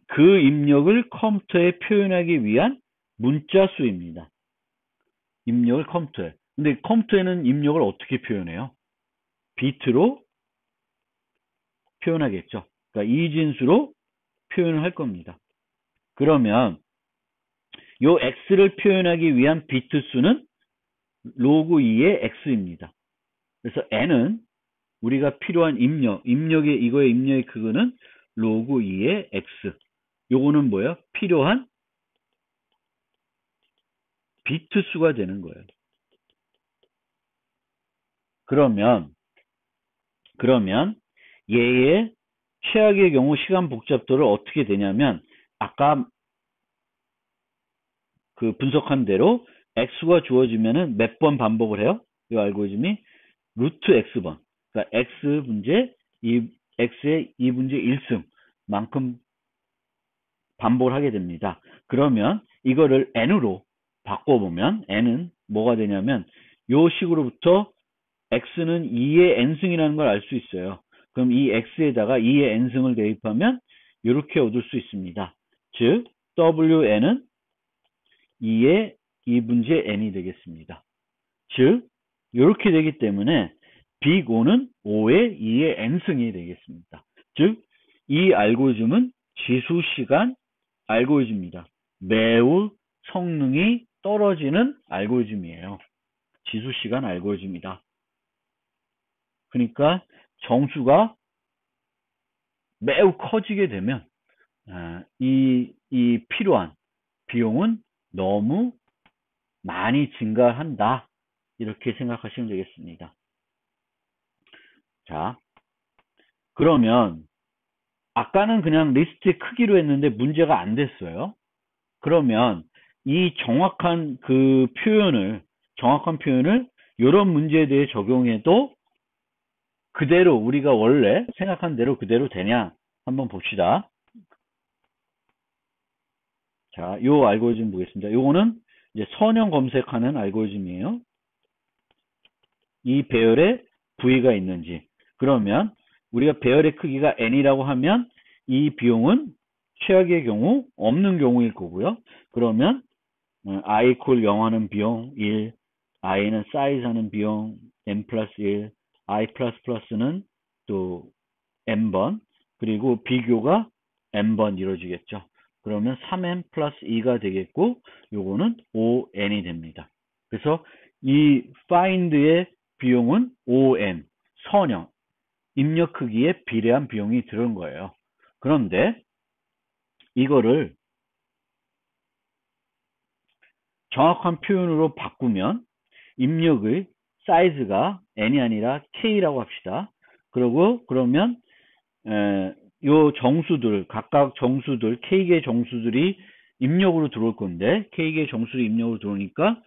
그 입력을 컴퓨터에 표현하기 위한 문자 수입니다. 입력을 컴퓨터에. 근데 컴퓨터에는 입력을 어떻게 표현해요? 비트로 표현하겠죠. 그러니까 이진수로 표현을 할 겁니다. 그러면 요 x를 표현하기 위한 비트 수는 로그 2의 x입니다. 그래서 n은 우리가 필요한 이거의 입력의 그거는 로그 2의 x. 요거는 뭐예요? 필요한 비트 수가 되는 거예요. 그러면 얘의 최악의 경우 시간 복잡도를 어떻게 되냐면, 아까 그 분석한 대로 x가 주어지면은 몇 번 반복을 해요? 이 알고리즘이 루트 x번. 그러니까 x분의 x의 2분의 1승만큼 반복을 하게 됩니다. 그러면 이거를 n으로 바꿔보면 n은 뭐가 되냐면 요 식으로부터 x는 2의 n승이라는 걸 알 수 있어요. 그럼 이 x에다가 2의 n승을 대입하면 이렇게 얻을 수 있습니다. 즉 wn은 2의 2분의 n이 되겠습니다. 즉 이렇게 되기 때문에 빅5는 5의 2의 n승이 되겠습니다. 즉 이 알고리즘은 지수시간 알고리즘입니다. 매우 성능이 떨어지는 알고리즘이에요. 지수시간 알고리즘이다. 그러니까 정수가 매우 커지게 되면 이 필요한 비용은 너무 많이 증가한다. 이렇게 생각하시면 되겠습니다. 자, 그러면 아까는 그냥 리스트의 크기로 했는데 문제가 안 됐어요. 그러면 이 정확한 표현을 이런 문제에 대해 적용해도 그대로 우리가 원래 생각한 대로 그대로 되냐 한번 봅시다. 자, 요 알고리즘 보겠습니다. 요거는 이제 선형 검색하는 알고리즘이에요. 이 배열에 V가 있는지. 그러면 우리가 배열의 크기가 n이라고 하면 이 비용은 최악의 경우 없는 경우일 거고요. 그러면 i equal 0 하는 비용 1, i는 size 하는 비용 n 플러스 1, i 플러스 플러스는 또 n번, 그리고 비교가 n번 이루어지겠죠. 그러면 3n 플러스 2가 되겠고, 요거는 5n이 됩니다. 그래서 이 find의 비용은 5n, 선형, 입력 크기에 비례한 비용이 들은 거예요. 그런데 이거를 정확한 표현으로 바꾸면 입력의 사이즈가 n이 아니라 k라고 합시다. 그러면 요 정수들, 각각 정수들, k개의 정수들이 입력으로 들어올 건데, k개의 정수들이 입력으로 들어오니까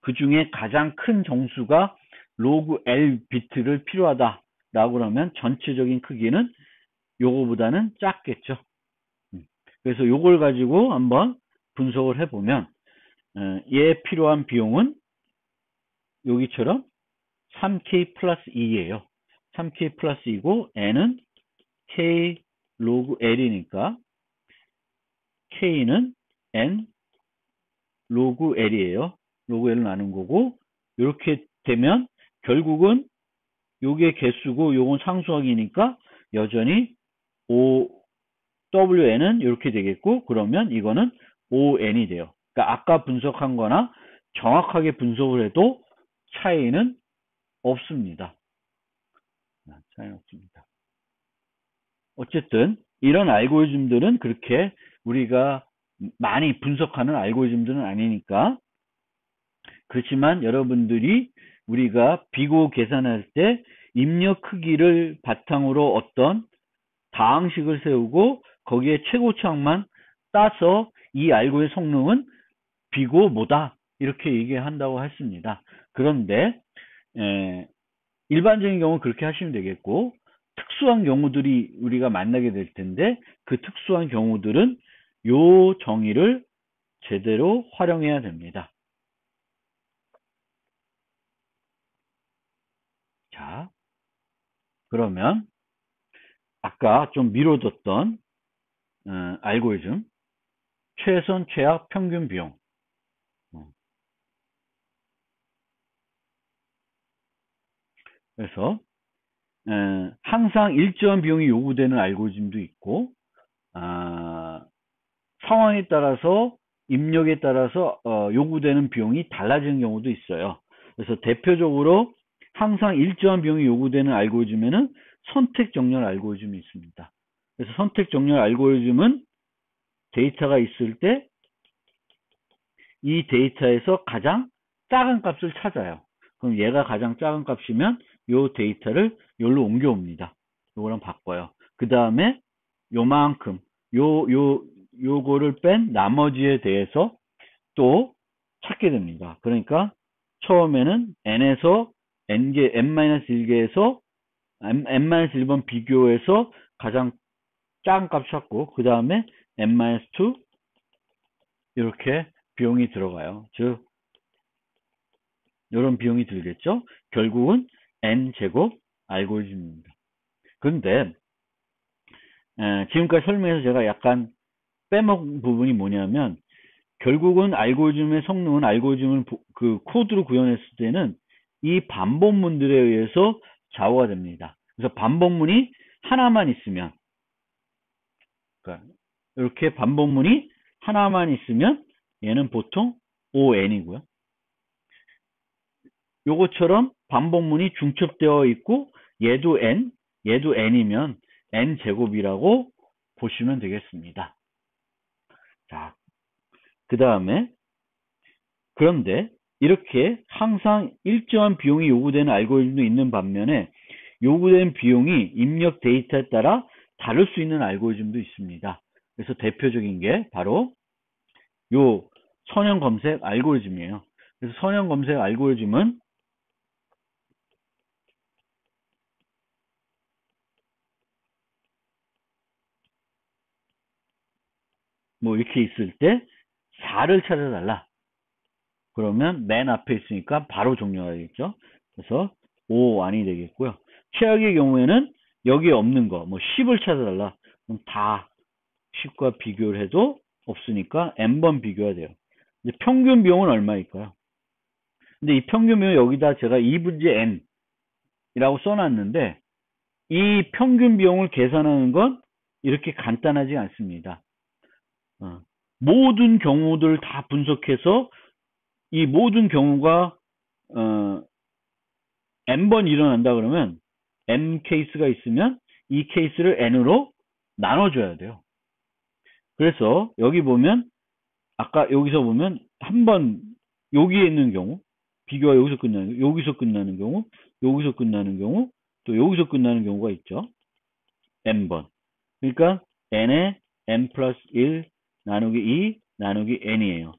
그 중에 가장 큰 정수가 로그 L 비트를 필요하다라고 그러면 전체적인 크기는 요거보다는 작겠죠. 그래서 요걸 가지고 한번 분석을 해보면, 얘에 필요한 비용은 여기처럼 3k 플러스 2예요. 3k 플러스 2고 n은 k 로그 l이니까 k는 n 로그 l이에요. 로그 l을 나눈 거고, 이렇게 되면 결국은 요게 개수고 요건 상수항이니까 여전히 OWN은 이렇게 되겠고, 그러면 이거는 ON이 돼요. 그러니까 아까 분석한 거나 정확하게 분석을 해도 차이는 없습니다. 차이는 없습니다. 어쨌든 이런 알고리즘들은 그렇게 우리가 많이 분석하는 알고리즘들은 아니니까. 그렇지만 여러분들이 우리가 비고 계산할 때 입력 크기를 바탕으로 어떤 다항식을 세우고 거기에 최고차항만 따서 이 알고의 성능은 비고 뭐다 이렇게 얘기한다고 했습니다. 그런데 일반적인 경우는 그렇게 하시면 되겠고, 특수한 경우들이 우리가 만나게 될 텐데 그 특수한 경우들은 요 정의를 제대로 활용해야 됩니다. 자, 그러면 아까 좀 미뤄뒀던 알고리즘 최선, 최악, 평균 비용. 그래서 항상 일정한 비용이 요구되는 알고리즘도 있고, 상황에 따라서 입력에 따라서 요구되는 비용이 달라지는 경우도 있어요. 그래서 대표적으로 항상 일정한 비용이 요구되는 알고리즘에는 선택 정렬 알고리즘이 있습니다. 그래서 선택 정렬 알고리즘은 데이터가 있을 때 이 데이터에서 가장 작은 값을 찾아요. 그럼 얘가 가장 작은 값이면 요 데이터를 여기로 옮겨옵니다. 요거랑 바꿔요. 그 다음에 요만큼 요거를 뺀 나머지에 대해서 또 찾게 됩니다. 그러니까 처음에는 n에서 n-1개에서 n-1번 비교해서 가장 작은 값 찾고, 그 다음에 n-2 이렇게 비용이 들어가요. 즉 이런 비용이 들겠죠. 결국은 n제곱 알고리즘입니다. 그런데 지금까지 설명해서 제가 약간 빼먹은 부분이 뭐냐면, 결국은 알고리즘의 성능은 알고리즘을 그 코드로 구현했을 때는 이 반복문들에 의해서 좌우가 됩니다. 그래서 반복문이 하나만 있으면, 그러니까 이렇게 반복문이 하나만 있으면 얘는 보통 ON이고요. 요것처럼 반복문이 중첩되어 있고 얘도 N이면 N제곱이라고 보시면 되겠습니다. 자, 그 다음에 그런데 이렇게 항상 일정한 비용이 요구되는 알고리즘도 있는 반면에 요구되는 비용이 입력 데이터에 따라 다를 수 있는 알고리즘도 있습니다. 그래서 대표적인 게 바로 요 선형 검색 알고리즘이에요. 그래서 선형 검색 알고리즘은 뭐 이렇게 있을 때 4를 찾아달라. 그러면 맨 앞에 있으니까 바로 종료가 되겠죠. 그래서 5완이 되겠고요. 최악의 경우에는 여기에 없는 거, 뭐 10을 찾아달라. 그럼 다 식과 비교를 해도 없으니까 n번 비교해야 돼요. 이제 평균 비용은 얼마일까요? 근데 이 평균 비용 여기다 제가 2분의 n이라고 써놨는데 이 평균 비용을 계산하는 건 이렇게 간단하지 않습니다. 모든 경우들 다 분석해서 이 모든 경우가 n번 일어난다 그러면 n 케이스가 있으면 이 케이스를 n으로 나눠줘야 돼요. 그래서 여기 보면 아까 여기서 보면 한 번 여기에 있는 경우 비교가 여기서 끝나는 여기서 끝나는 경우 여기서 끝나는 경우 또 여기서 끝나는 경우가 있죠. n번. 그러니까 n에 n 플러스 1 나누기 2 나누기 n이에요.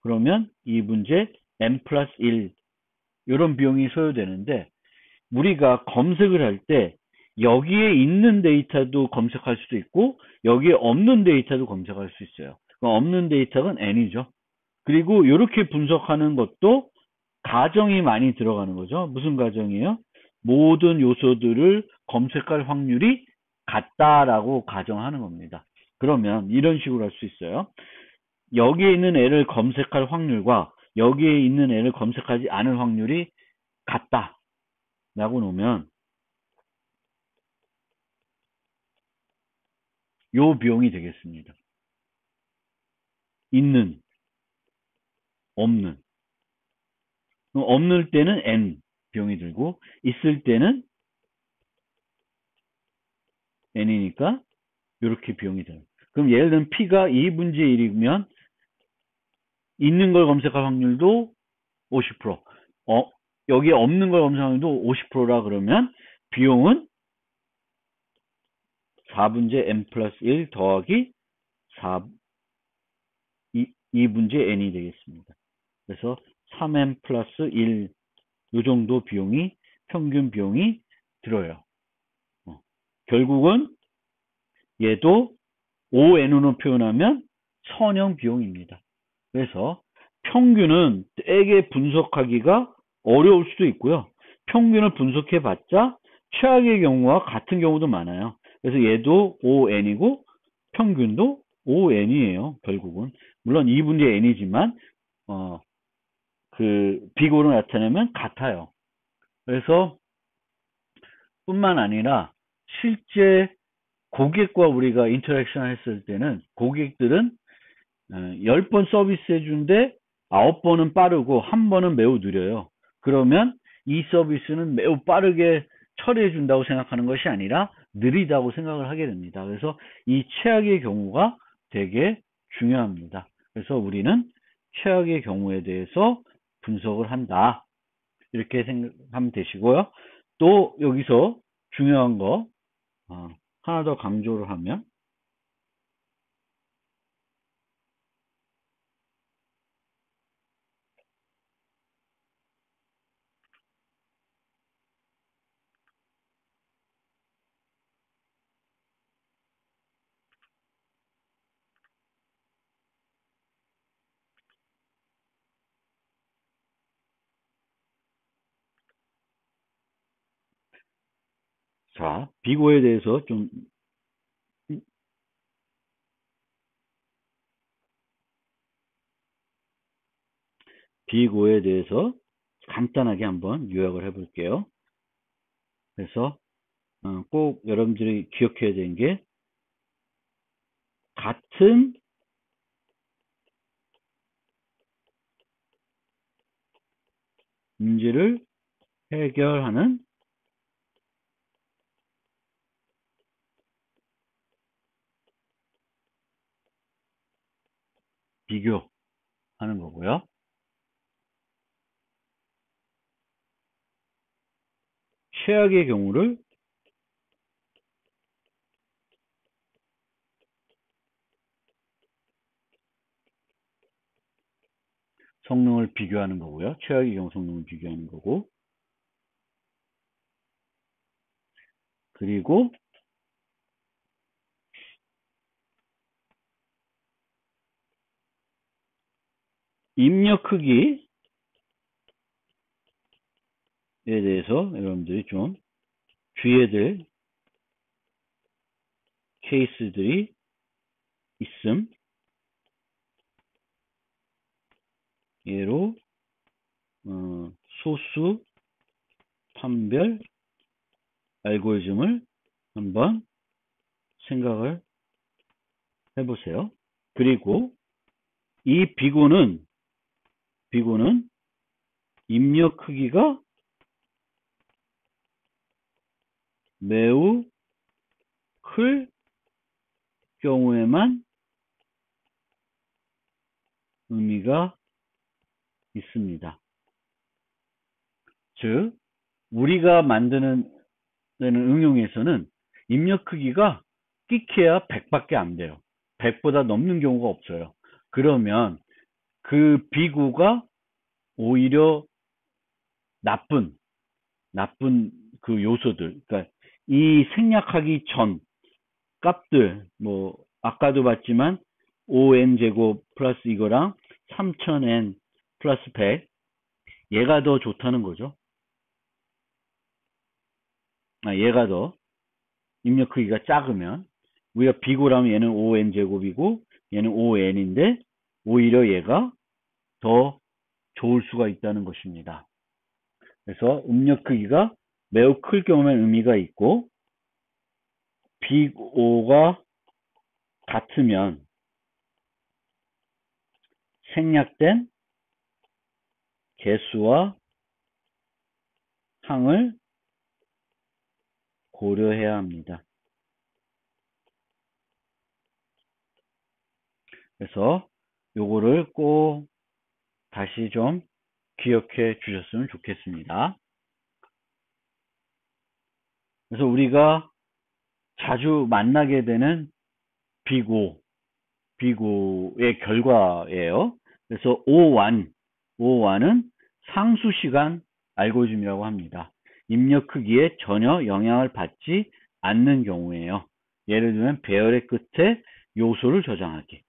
그러면 2분의 n 플러스 1 이런 비용이 소요되는데 우리가 검색을 할 때 여기에 있는 데이터도 검색할 수도 있고 여기에 없는 데이터도 검색할 수 있어요. 없는 데이터가 n이죠. 그리고 이렇게 분석하는 것도 가정이 많이 들어가는 거죠. 무슨 가정이에요? 모든 요소들을 검색할 확률이 같다라고 가정하는 겁니다. 그러면 이런 식으로 할 수 있어요. 여기에 있는 애를 검색할 확률과 여기에 있는 애를 검색하지 않을 확률이 같다 라고 놓으면 요 비용이 되겠습니다. 있는, 없는. 없는 때는 n 비용이 들고 있을 때는 n이니까 이렇게 비용이 들어요. 그럼 예를 들면 p가 2분의 1이면 있는 걸 검색할 확률도 50%. 여기에 없는 걸 검색할 확률도 50%라 그러면 비용은 4분의 n 플러스 1 더하기 4, 2분의 n이 되겠습니다. 그래서 3n 플러스 1, 요 정도 비용이, 평균 비용이 들어요. 결국은 얘도 ON으로 표현하면 선형 비용입니다. 그래서 평균은 되게 분석하기가 어려울 수도 있고요. 평균을 분석해봤자 최악의 경우와 같은 경우도 많아요. 그래서 얘도 ON이고 평균도 ON이에요. 결국은. 물론 2분의 n이지만 그 비고로 나타내면 같아요. 그래서 뿐만 아니라 실제 고객과 우리가 인터랙션 했을 때는 고객들은 10번 서비스 해주는데 9번은 빠르고 1번은 매우 느려요. 그러면 이 서비스는 매우 빠르게 처리해 준다고 생각하는 것이 아니라 느리다고 생각을 하게 됩니다. 그래서 이 최악의 경우가 되게 중요합니다. 그래서 우리는 최악의 경우에 대해서 분석을 한다. 이렇게 생각하면 되시고요. 또 여기서 중요한 거 하나 더 강조를 하면 자, 비고에 대해서 좀 비고에 대해서 간단하게 한번 요약을 해볼게요. 그래서 꼭 여러분들이 기억해야 되는 게 같은 문제를 해결하는 비교하는 거고요. 최악의 경우를 성능을 비교하는 거고요. 최악의 경우 성능을 비교하는 거고 그리고 입력 크기에 대해서 여러분들이 좀 주의해야 될 케이스들이 있음. 얘로 소수 판별 알고리즘을 한번 생각을 해보세요. 그리고 이 비고는 입력 크기가 매우 클 경우에만 의미가 있습니다. 즉, 우리가 만드는 응용에서는 입력 크기가 끼케야 100밖에 안 돼요. 100보다 넘는 경우가 없어요. 그러면 그 비구가 오히려 나쁜 그 요소들, 그러니까 이 생략하기 전 값들, 뭐 아까도 봤지만 5n 제곱 플러스 이거랑 3000n 플러스 100, 얘가 더 좋다는 거죠. 얘가 더 입력 크기가 작으면, 우리가 비고라면 얘는 5n 제곱이고 얘는 5n인데 오히려 얘가 더 좋을 수가 있다는 것입니다. 그래서 입력 크기가 매우 클 경우에는 의미가 있고, 비고가 같으면 생략된 개수와 항을 고려해야 합니다. 그래서 요거를 꼭 다시 좀 기억해 주셨으면 좋겠습니다. 그래서 우리가 자주 만나게 되는 비고의 결과예요. 그래서 O1은 상수시간 알고리즘이라고 합니다. 입력 크기에 전혀 영향을 받지 않는 경우에요. 예를 들면 배열의 끝에 요소를 저장하기.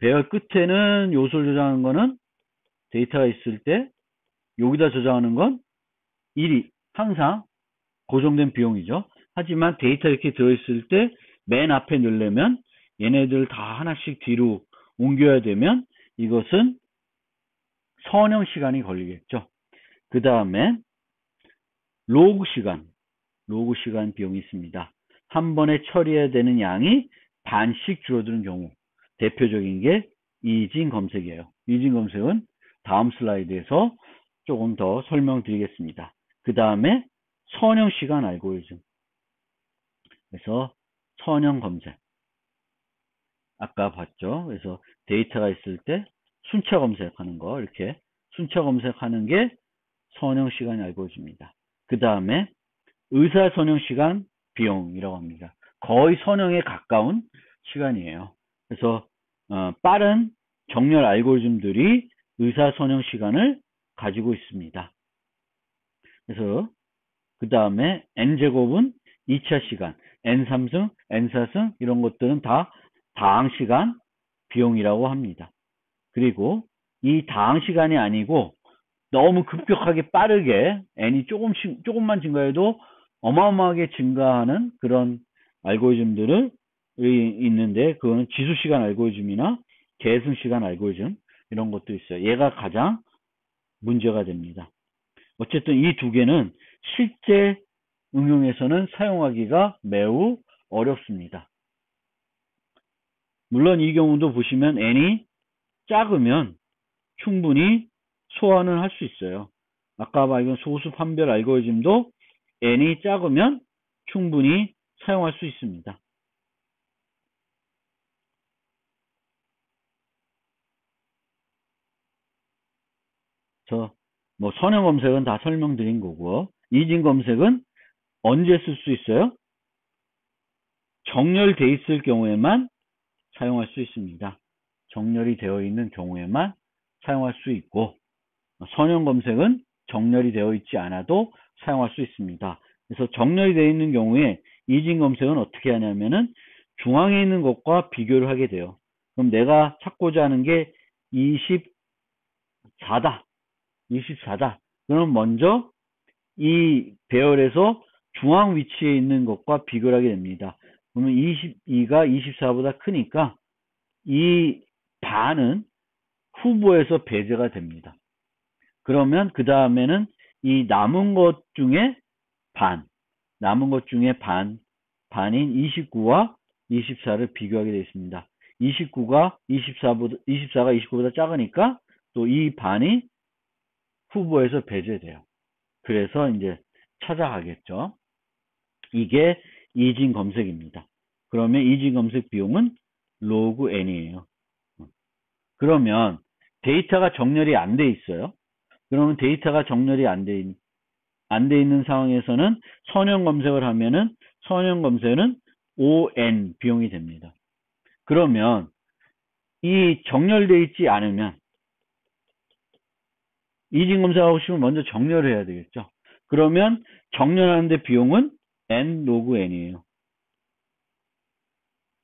배열 끝에는 요소를 저장하는 거는 데이터가 있을 때 여기다 저장하는 건 항상 고정된 비용이죠. 하지만 데이터 이렇게 들어있을 때 맨 앞에 넣으려면 얘네들 다 하나씩 뒤로 옮겨야 되면 이것은 선형 시간이 걸리겠죠. 그 다음에 로그 시간 비용이 있습니다. 한 번에 처리해야 되는 양이 반씩 줄어드는 경우, 대표적인 게 이진 검색이에요. 이진 검색은 다음 슬라이드에서 조금 더 설명드리겠습니다. 그 다음에 선형 시간 알고리즘. 그래서 선형 검색. 아까 봤죠? 그래서 데이터가 있을 때 순차 검색하는 거, 이렇게 순차 검색하는 게 선형 시간 알고리즘입니다. 그 다음에 의사 선형 시간 비용이라고 합니다. 거의 선형에 가까운 시간이에요. 그래서 빠른 정렬 알고리즘들이 의사 선형 시간을 가지고 있습니다. 그래서 그 다음에 n제곱은 2차 시간, n3승, n4승 이런 것들은 다 다항 시간 비용이라고 합니다. 그리고 이 다항 시간이 아니고 너무 급격하게 빠르게 n이 조금만 증가해도 어마어마하게 증가하는 그런 알고리즘들이 있는데, 그거는 지수시간 알고리즘이나 계승시간 알고리즘 이런 것도 있어요. 얘가 가장 문제가 됩니다. 어쨌든 이 두 개는 실제 응용에서는 사용하기가 매우 어렵습니다. 물론 이 경우도 보시면 n이 작으면 충분히 소환을 할 수 있어요. 아까 말한 소수 판별 알고리즘도 n이 작으면 충분히 사용할 수 있습니다. 뭐 선형 검색은 다 설명드린 거고, 이진 검색은 언제 쓸 수 있어요? 정렬돼 있을 경우에만 사용할 수 있습니다. 정렬이 되어 있는 경우에만 사용할 수 있고, 선형 검색은 정렬이 되어 있지 않아도 사용할 수 있습니다. 그래서 정렬이 되어 있는 경우에 이진 검색은 어떻게 하냐면은 중앙에 있는 것과 비교를 하게 돼요. 그럼 내가 찾고자 하는 게 24다. 그럼 먼저 이 배열에서 중앙 위치에 있는 것과 비교를 하게 됩니다. 그러면 22가 24보다 크니까 이 반은 후보에서 배제가 됩니다. 그러면 그 다음에는 이 남은 것 중에 남은 것 중에 반인 29와 24를 비교하게 되어 있습니다. 24가 29보다 작으니까 또 이 반이 후보에서 배제돼요. 그래서 이제 찾아가겠죠. 이게 이진 검색입니다. 그러면 이진 검색 비용은 로그 n이에요. 그러면 데이터가 정렬이 안 돼 있어요. 그러면 데이터가 정렬이 안 돼 있는 상황에서는 선형 검색을 하면은 선형 검색은 ON 비용이 됩니다. 그러면 이 정렬되어 있지 않으면 이진 검색하고 싶으면 먼저 정렬을 해야 되겠죠. 그러면 정렬하는데 비용은 N 로그 N이에요.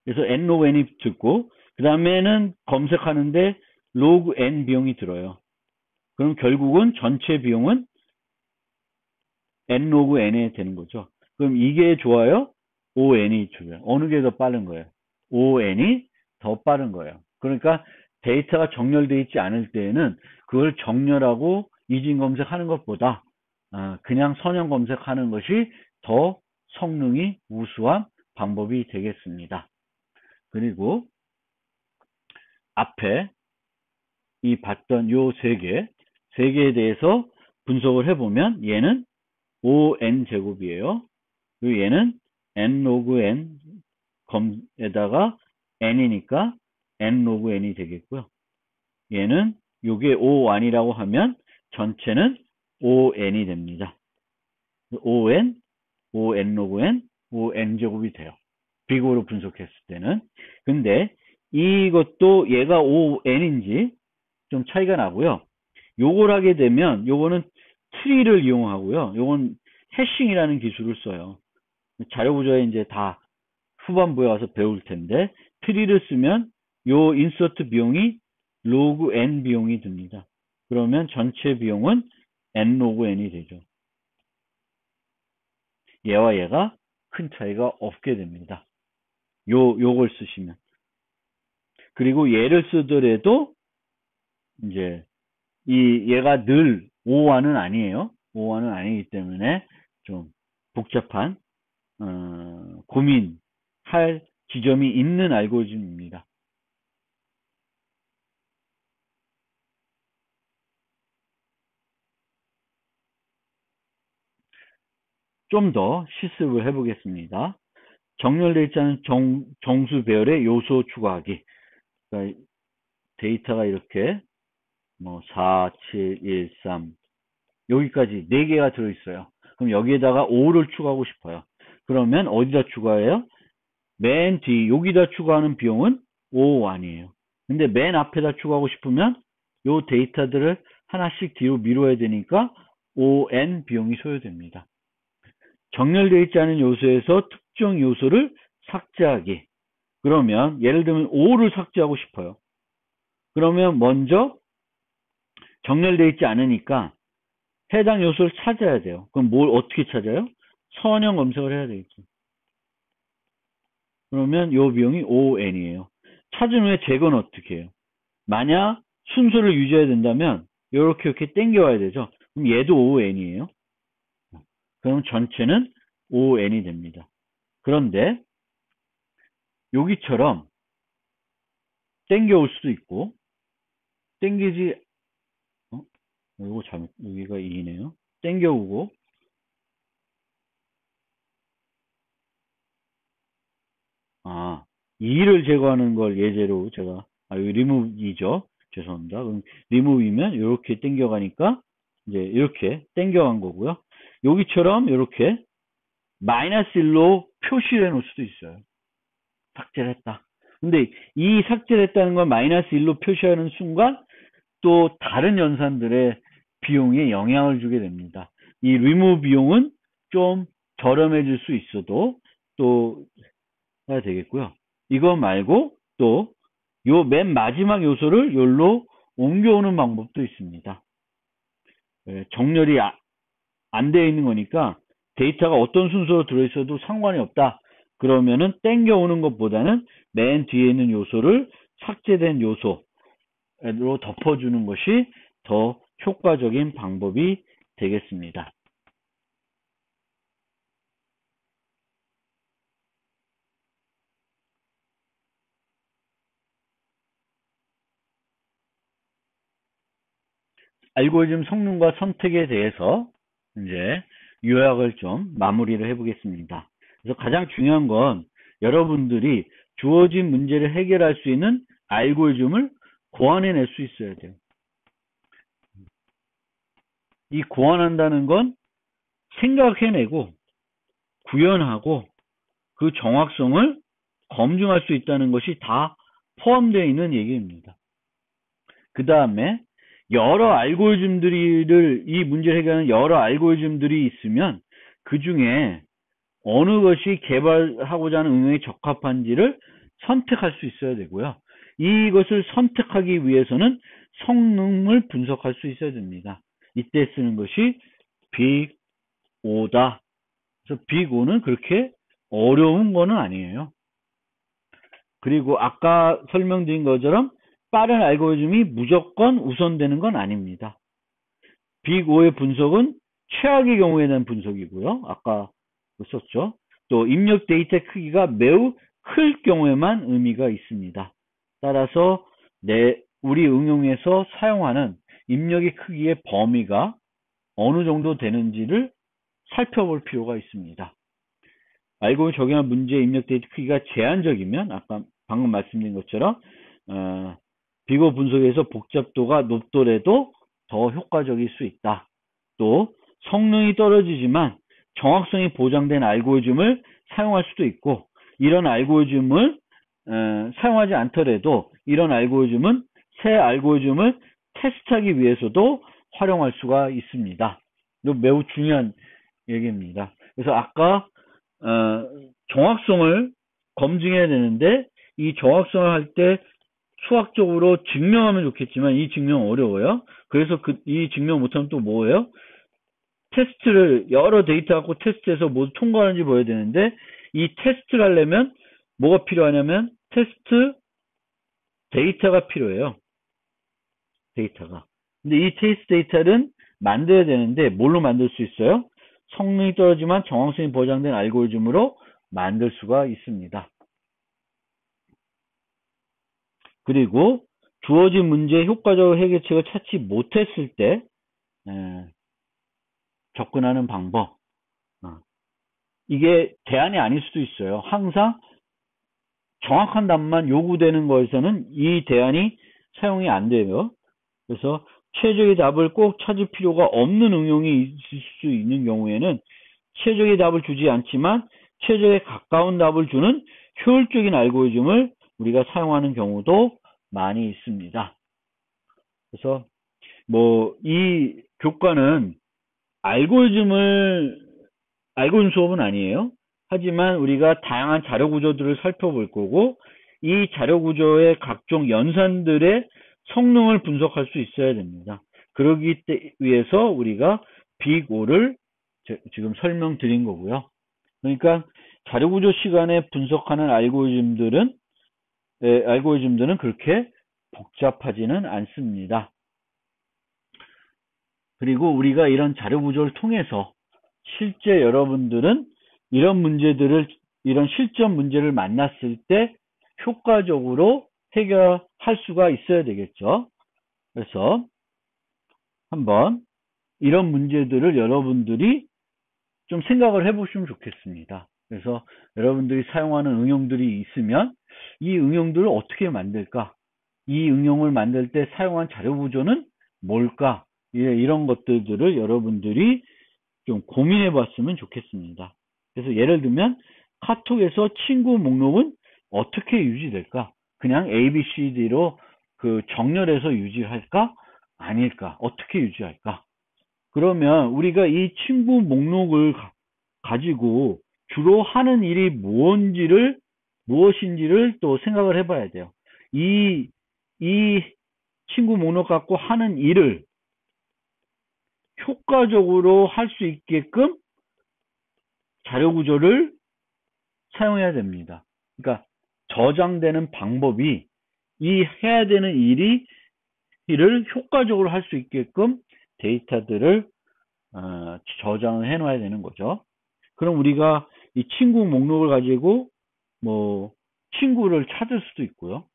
그래서 N 로그 N이 듣고 그 다음에는 검색하는데 로그 N 비용이 들어요. 그럼 결국은 전체 비용은 N 로그 N에 되는 거죠. 그럼 이게 좋아요? ON이 좋아요. 어느 게 더 빠른 거예요? ON이 더 빠른 거예요. 그러니까 데이터가 정렬되어 있지 않을 때에는 그걸 정렬하고 이진 검색하는 것보다 그냥 선형 검색하는 것이 더 성능이 우수한 방법이 되겠습니다. 그리고 앞에 이 봤던 요 세 개에 대해서 분석을 해보면 얘는 ON 제곱이에요. 그리고 얘는 N 로그 N 검에다가 N이니까 N 로그 N이 되겠고요. 얘는 요게 O1이라고 하면 전체는 ON이 됩니다. ON, ON 로그 N, ON 제곱이 돼요. 비교로 분석했을 때는. 근데 이것도 얘가 ON인지 좀 차이가 나고요. 요걸 하게 되면 요거는 트리를 이용하고요. 요건 해싱이라는 기술을 써요. 자료 구조에 이제 다 후반부에 와서 배울 텐데 트리를 쓰면 요 인서트 비용이 로그 n 비용이 듭니다. 그러면 전체 비용은 n 로그 n이 되죠. 얘와 얘가 큰 차이가 없게 됩니다. 요걸 쓰시면. 그리고 얘를 쓰더라도 이제 얘가 늘 5와는 아니에요. 5와는 아니기 때문에 좀 복잡한 고민할 지점이 있는 알고리즘입니다. 좀 더 실습을 해보겠습니다. 정렬되어 있지 않은 정수 배열의 요소 추가하기. 그러니까 데이터가 이렇게 뭐 4, 7, 1, 3 여기까지 4개가 들어있어요. 그럼 여기에다가 5를 추가하고 싶어요. 그러면 어디다 추가해요? 맨 뒤 여기다 추가하는 비용은 5원이에요. 근데 맨 앞에다 추가하고 싶으면 요 데이터들을 하나씩 뒤로 미뤄야 되니까 ON 비용이 소요됩니다. 정렬되어 있지 않은 요소에서 특정 요소를 삭제하기. 그러면 예를 들면 5를 삭제하고 싶어요. 그러면 먼저 정렬되어 있지 않으니까 해당 요소를 찾아야 돼요. 그럼 뭘 어떻게 찾아요? 선형 검색을 해야 되겠죠. 그러면 요 비용이 ON이에요. 찾은 후에 제거는 어떻게 해요? 만약 순서를 유지해야 된다면 이렇게 땡겨와야 되죠. 그럼 얘도 ON이에요. 그럼 전체는 ON이 됩니다. 그런데 여기처럼 땡겨올 수도 있고 땡기지 이거 잘못 여기가 2네요. 땡겨오고 2를 제거하는 걸 예제로 제가 여기 리무브이죠. 죄송합니다. 그럼 리무브이면 이렇게 땡겨가니까 이제 이렇게 땡겨간 거고요. 여기처럼 이렇게 마이너스 1로 표시를 해놓을 수도 있어요. 삭제를 했다. 근데 이 삭제를 했다는 걸 마이너스 1로 표시하는 순간 또 다른 연산들의 비용에 영향을 주게 됩니다. 이 리무브 비용은 좀 저렴해질 수 있어도 또 해야 되겠고요. 이거 말고 또 요 맨 마지막 요소를 여기로 옮겨오는 방법도 있습니다. 정렬이 안 되어 있는 거니까 데이터가 어떤 순서로 들어있어도 상관이 없다. 그러면은 땡겨오는 것보다는 맨 뒤에 있는 요소를 삭제된 요소로 덮어주는 것이 더 효과적인 방법이 되겠습니다. 알고리즘 성능과 선택에 대해서 이제 요약을 좀 마무리를 해보겠습니다. 그래서 가장 중요한 건 여러분들이 주어진 문제를 해결할 수 있는 알고리즘을 고안해낼 수 있어야 돼요. 이 고안한다는 건 생각해내고 구현하고 그 정확성을 검증할 수 있다는 것이 다 포함되어 있는 얘기입니다. 그 다음에 여러 알고리즘들을 이 문제를 해결하는 여러 알고리즘들이 있으면 그 중에 어느 것이 개발하고자 하는 응용에 적합한지를 선택할 수 있어야 되고요. 이것을 선택하기 위해서는 성능을 분석할 수 있어야 됩니다. 이때 쓰는 것이 빅5다. 그래서 빅5는 그렇게 어려운 거는 아니에요. 그리고 아까 설명드린 것처럼 빠른 알고리즘이 무조건 우선되는 건 아닙니다. 빅5의 분석은 최악의 경우에 대한 분석이고요. 아까 썼죠. 또 입력 데이터 크기가 매우 클 경우에만 의미가 있습니다. 따라서 우리 응용에서 사용하는 입력의 크기의 범위가 어느 정도 되는지를 살펴볼 필요가 있습니다. 알고리즘 적용한 문제의 입력 데이터 크기가 제한적이면 아까 방금 말씀드린 것처럼 빅5 분석에서 복잡도가 높더라도 더 효과적일 수 있다. 또 성능이 떨어지지만 정확성이 보장된 알고리즘을 사용할 수도 있고 이런 알고리즘을 사용하지 않더라도 이런 알고리즘은 새 알고리즘을 테스트하기 위해서도 활용할 수가 있습니다. 이거 매우 중요한 얘기입니다. 그래서 아까 정확성을 검증해야 되는데 이 정확성을 할 때 수학적으로 증명하면 좋겠지만 이 증명 어려워요. 그래서 이 증명 못하면 또 뭐예요? 테스트를 여러 데이터 갖고 테스트해서 모두 통과하는지 보여야 되는데 이 테스트를 하려면 뭐가 필요하냐면 테스트 데이터가 필요해요. 데이터가. 근데 이 테스트 데이터는 만들어야 되는데 뭘로 만들 수 있어요? 성능이 떨어지만 정확성이 보장된 알고리즘으로 만들 수가 있습니다. 그리고 주어진 문제의 효과적 해결책을 찾지 못했을 때 접근하는 방법. 이게 대안이 아닐 수도 있어요. 항상 정확한 답만 요구되는 거에서는 이 대안이 사용이 안 돼요. 그래서 최적의 답을 꼭 찾을 필요가 없는 응용이 있을 수 있는 경우에는 최적의 답을 주지 않지만 최적에 가까운 답을 주는 효율적인 알고리즘을 우리가 사용하는 경우도 많이 있습니다. 그래서 이 교과는 알고리즘 수업은 아니에요. 하지만 우리가 다양한 자료 구조들을 살펴볼 거고 이 자료 구조의 각종 연산들의 성능을 분석할 수 있어야 됩니다. 그러기 위해서 우리가 빅5를 지금 설명드린 거고요. 그러니까 자료 구조 시간에 분석하는 알고리즘들은 그렇게 복잡하지는 않습니다. 그리고 우리가 이런 자료 구조를 통해서 실제 여러분들은 이런 실전 문제를 만났을 때 효과적으로 해결할 수가 있어야 되겠죠. 그래서 한번 이런 문제들을 여러분들이 좀 생각을 해보시면 좋겠습니다. 그래서 여러분들이 사용하는 응용들이 있으면 이 응용들을 어떻게 만들까? 이 응용을 만들 때 사용한 자료 구조는 뭘까? 이런 것들을 여러분들이 좀 고민해 봤으면 좋겠습니다. 그래서 예를 들면 카톡에서 친구 목록은 어떻게 유지될까? 그냥 ABCD로 정렬해서 유지할까? 아닐까? 어떻게 유지할까? 그러면 우리가 이 친구 목록을 가지고 주로 하는 일이 무엇인지를 또 생각을 해봐야 돼요. 이 친구 목록 갖고 하는 일을 효과적으로 할 수 있게끔 자료 구조를 사용해야 됩니다. 그러니까 저장되는 방법이 이 해야 되는 일을 효과적으로 할 수 있게끔 데이터들을 저장을 해 놔야 되는 거죠. 그럼 우리가 이 친구 목록을 가지고 뭐 친구를 찾을 수도 있고요.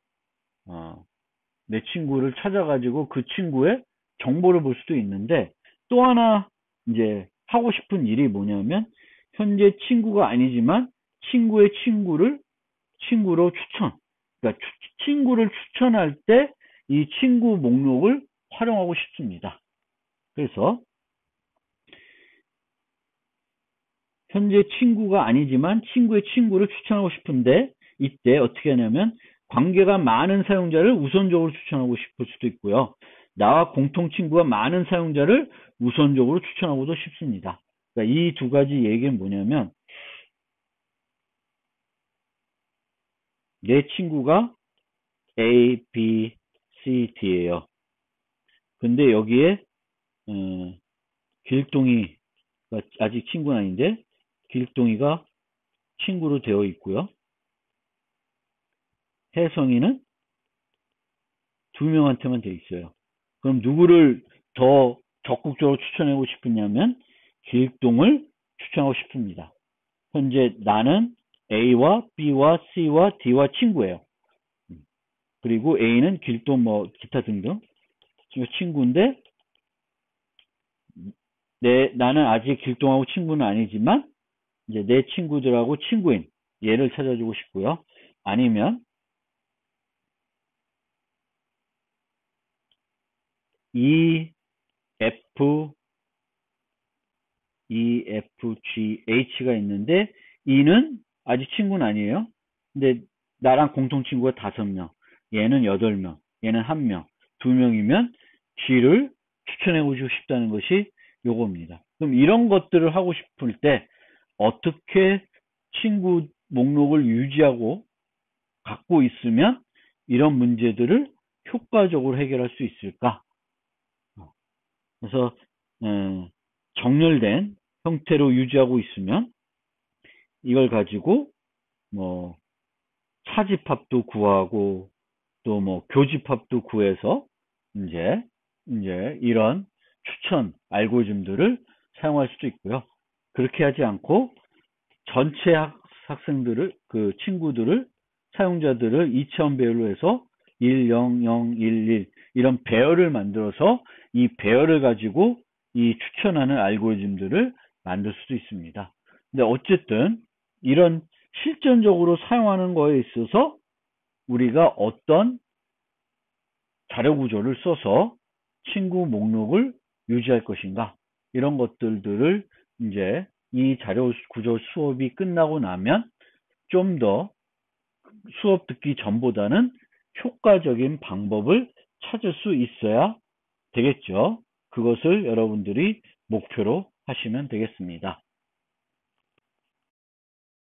내 친구를 찾아가지고 그 친구의 정보를 볼 수도 있는데, 또 하나 이제 하고 싶은 일이 뭐냐면 현재 친구가 아니지만 친구의 친구를 친구로 그러니까 친구를 추천할 때 이 친구 목록을 활용하고 싶습니다. 그래서 현재 친구가 아니지만 친구의 친구를 추천하고 싶은데, 이때 어떻게 하냐면 관계가 많은 사용자를 우선적으로 추천하고 싶을 수도 있고요. 나와 공통 친구가 많은 사용자를 우선적으로 추천하고도 싶습니다. 그러니까 이 두 가지 얘기는 뭐냐면, 내 친구가 A, B, C, D예요. 근데 여기에 길동이가 아직 친구는 아닌데 길동이가 친구로 되어 있고요. 혜성이는 2명한테만 되어 있어요. 그럼 누구를 더 적극적으로 추천하고 싶으냐면 길동을 추천하고 싶습니다. 현재 나는 A와 B와 C와 D와 친구예요. 그리고 A는 길동 뭐 기타 등등 친구인데, 나는 아직 길동하고 친구는 아니지만 이제 내 친구들하고 친구인 얘를 찾아주고 싶고요. 아니면 EFGH가 있는데 E는 아직 친구는 아니에요. 근데 나랑 공통 친구가 5명, 얘는 8명, 얘는 1명, 2명이면 G를 추천해보고 싶다는 것이 요겁니다. 그럼 이런 것들을 하고 싶을 때 어떻게 친구 목록을 유지하고 갖고 있으면 이런 문제들을 효과적으로 해결할 수 있을까? 그래서 정렬된 형태로 유지하고 있으면 이걸 가지고 뭐 차집합도 구하고 또 뭐 교집합도 구해서 이제 이런 추천 알고리즘들을 사용할 수도 있고요. 그렇게 하지 않고 전체 학생들을, 그 친구들을, 사용자들을 2차원 배열로 해서 1, 0, 0, 1, 1 이런 배열을 만들어서 이 배열을 가지고 이 추천하는 알고리즘들을 만들 수도 있습니다. 근데 어쨌든 이런 실전적으로 사용하는 거에 있어서 우리가 어떤 자료 구조를 써서 친구 목록을 유지할 것인가, 이런 것들을 이제 이 자료 구조 수업이 끝나고 나면 좀 더 수업 듣기 전보다는 효과적인 방법을 찾을 수 있어야 되겠죠. 그것을 여러분들이 목표로 하시면 되겠습니다.